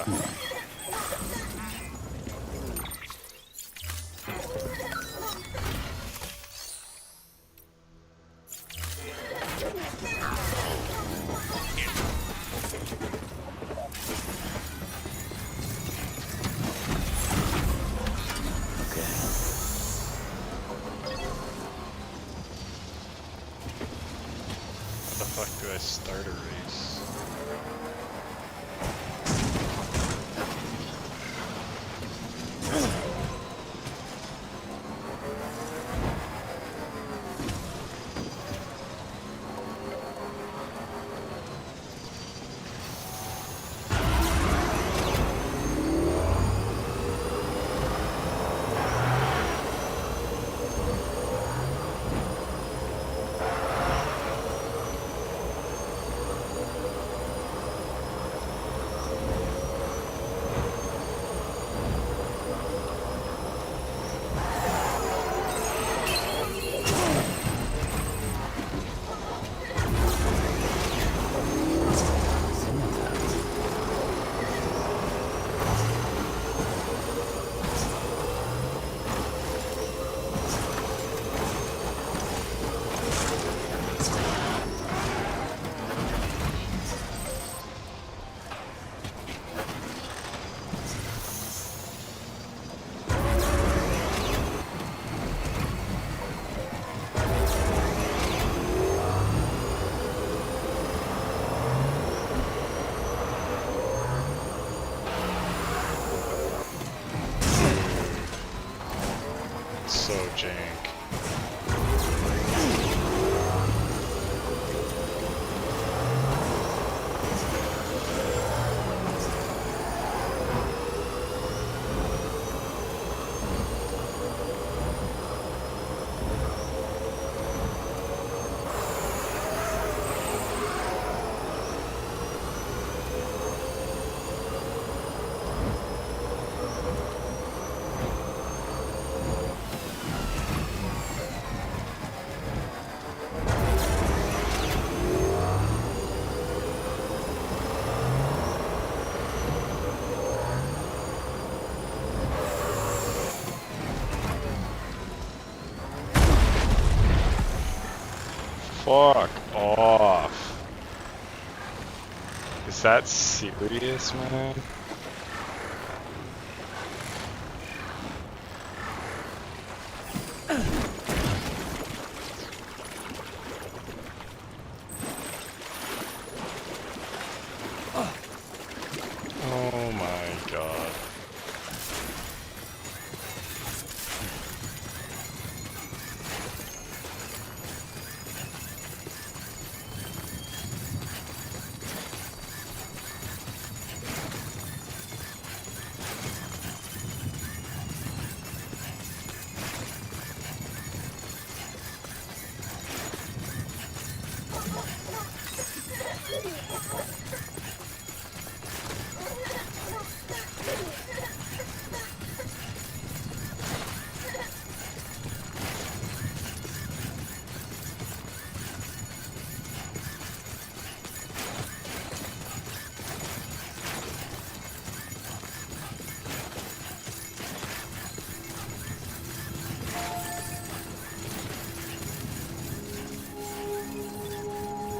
How the fuck do I start a race? So jank. Fuck off. Is that serious, man? Oh my god.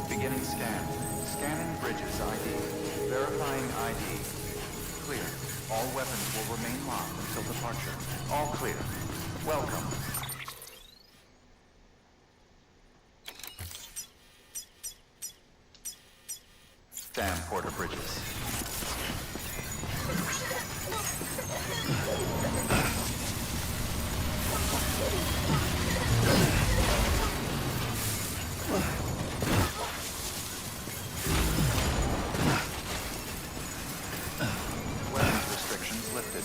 Beginning scan. Scanning bridges ID. Verifying ID. Clear. All weapons will remain locked until departure. All clear. Welcome. Scan Porter Bridges. Weapons restrictions lifted.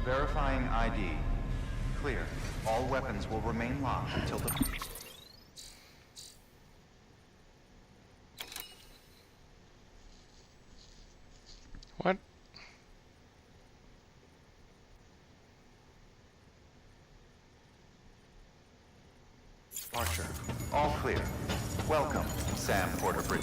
Verifying ID. Clear. All weapons will remain locked until the... What? Departure. All clear. Welcome, Sam Porter-Bridge.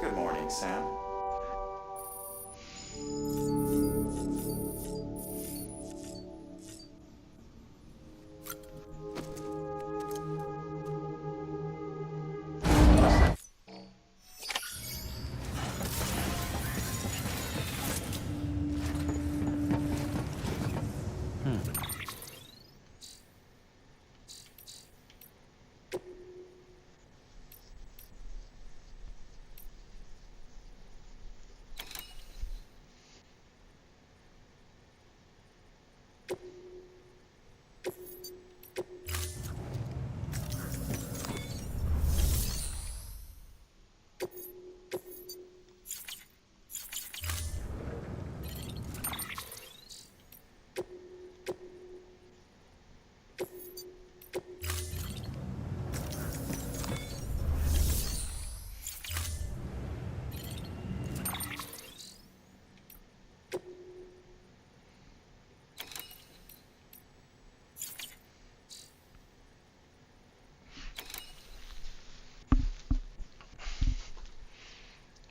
Good morning, Sam.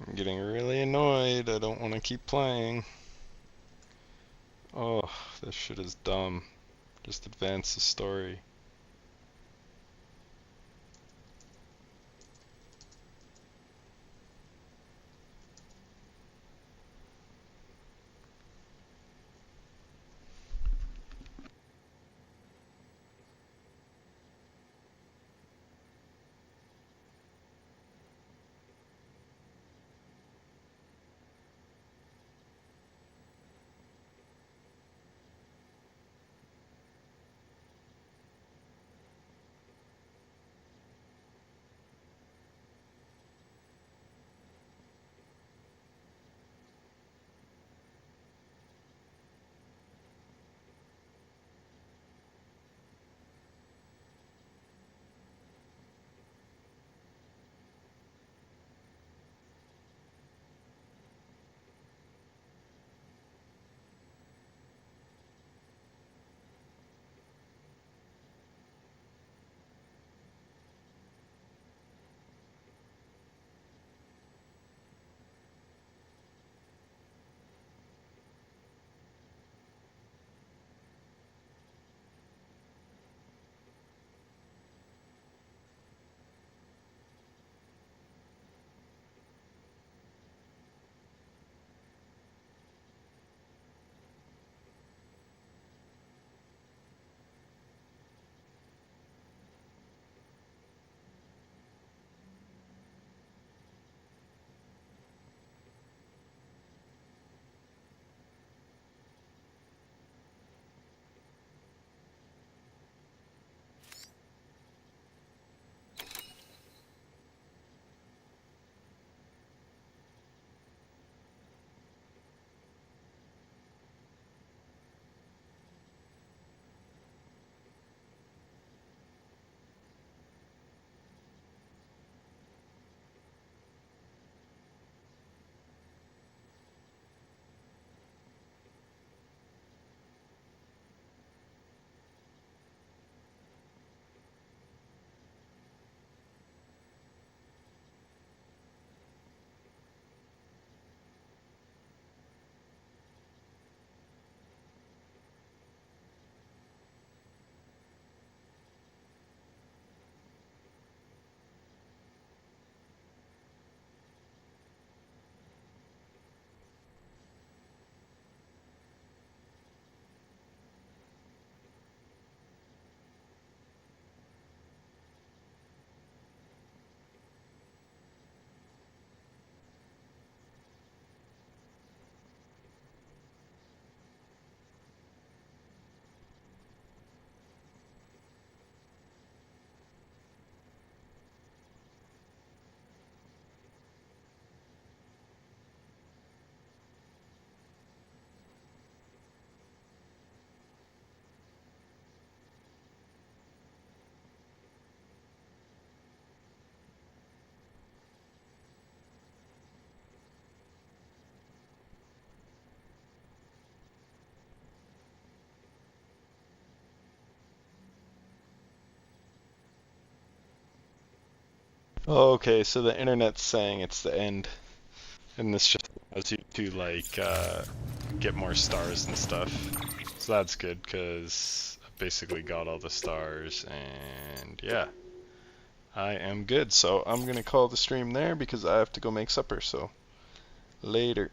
I'm getting really annoyed. I don't want to keep playing. Oh, this shit is dumb. Just advance the story. Okay, so the internet's saying it's the end, and this just allows you to like get more stars and stuff. So that's good because I basically got all the stars, and yeah, I am good. So I'm gonna call the stream there because I have to go make supper. So later.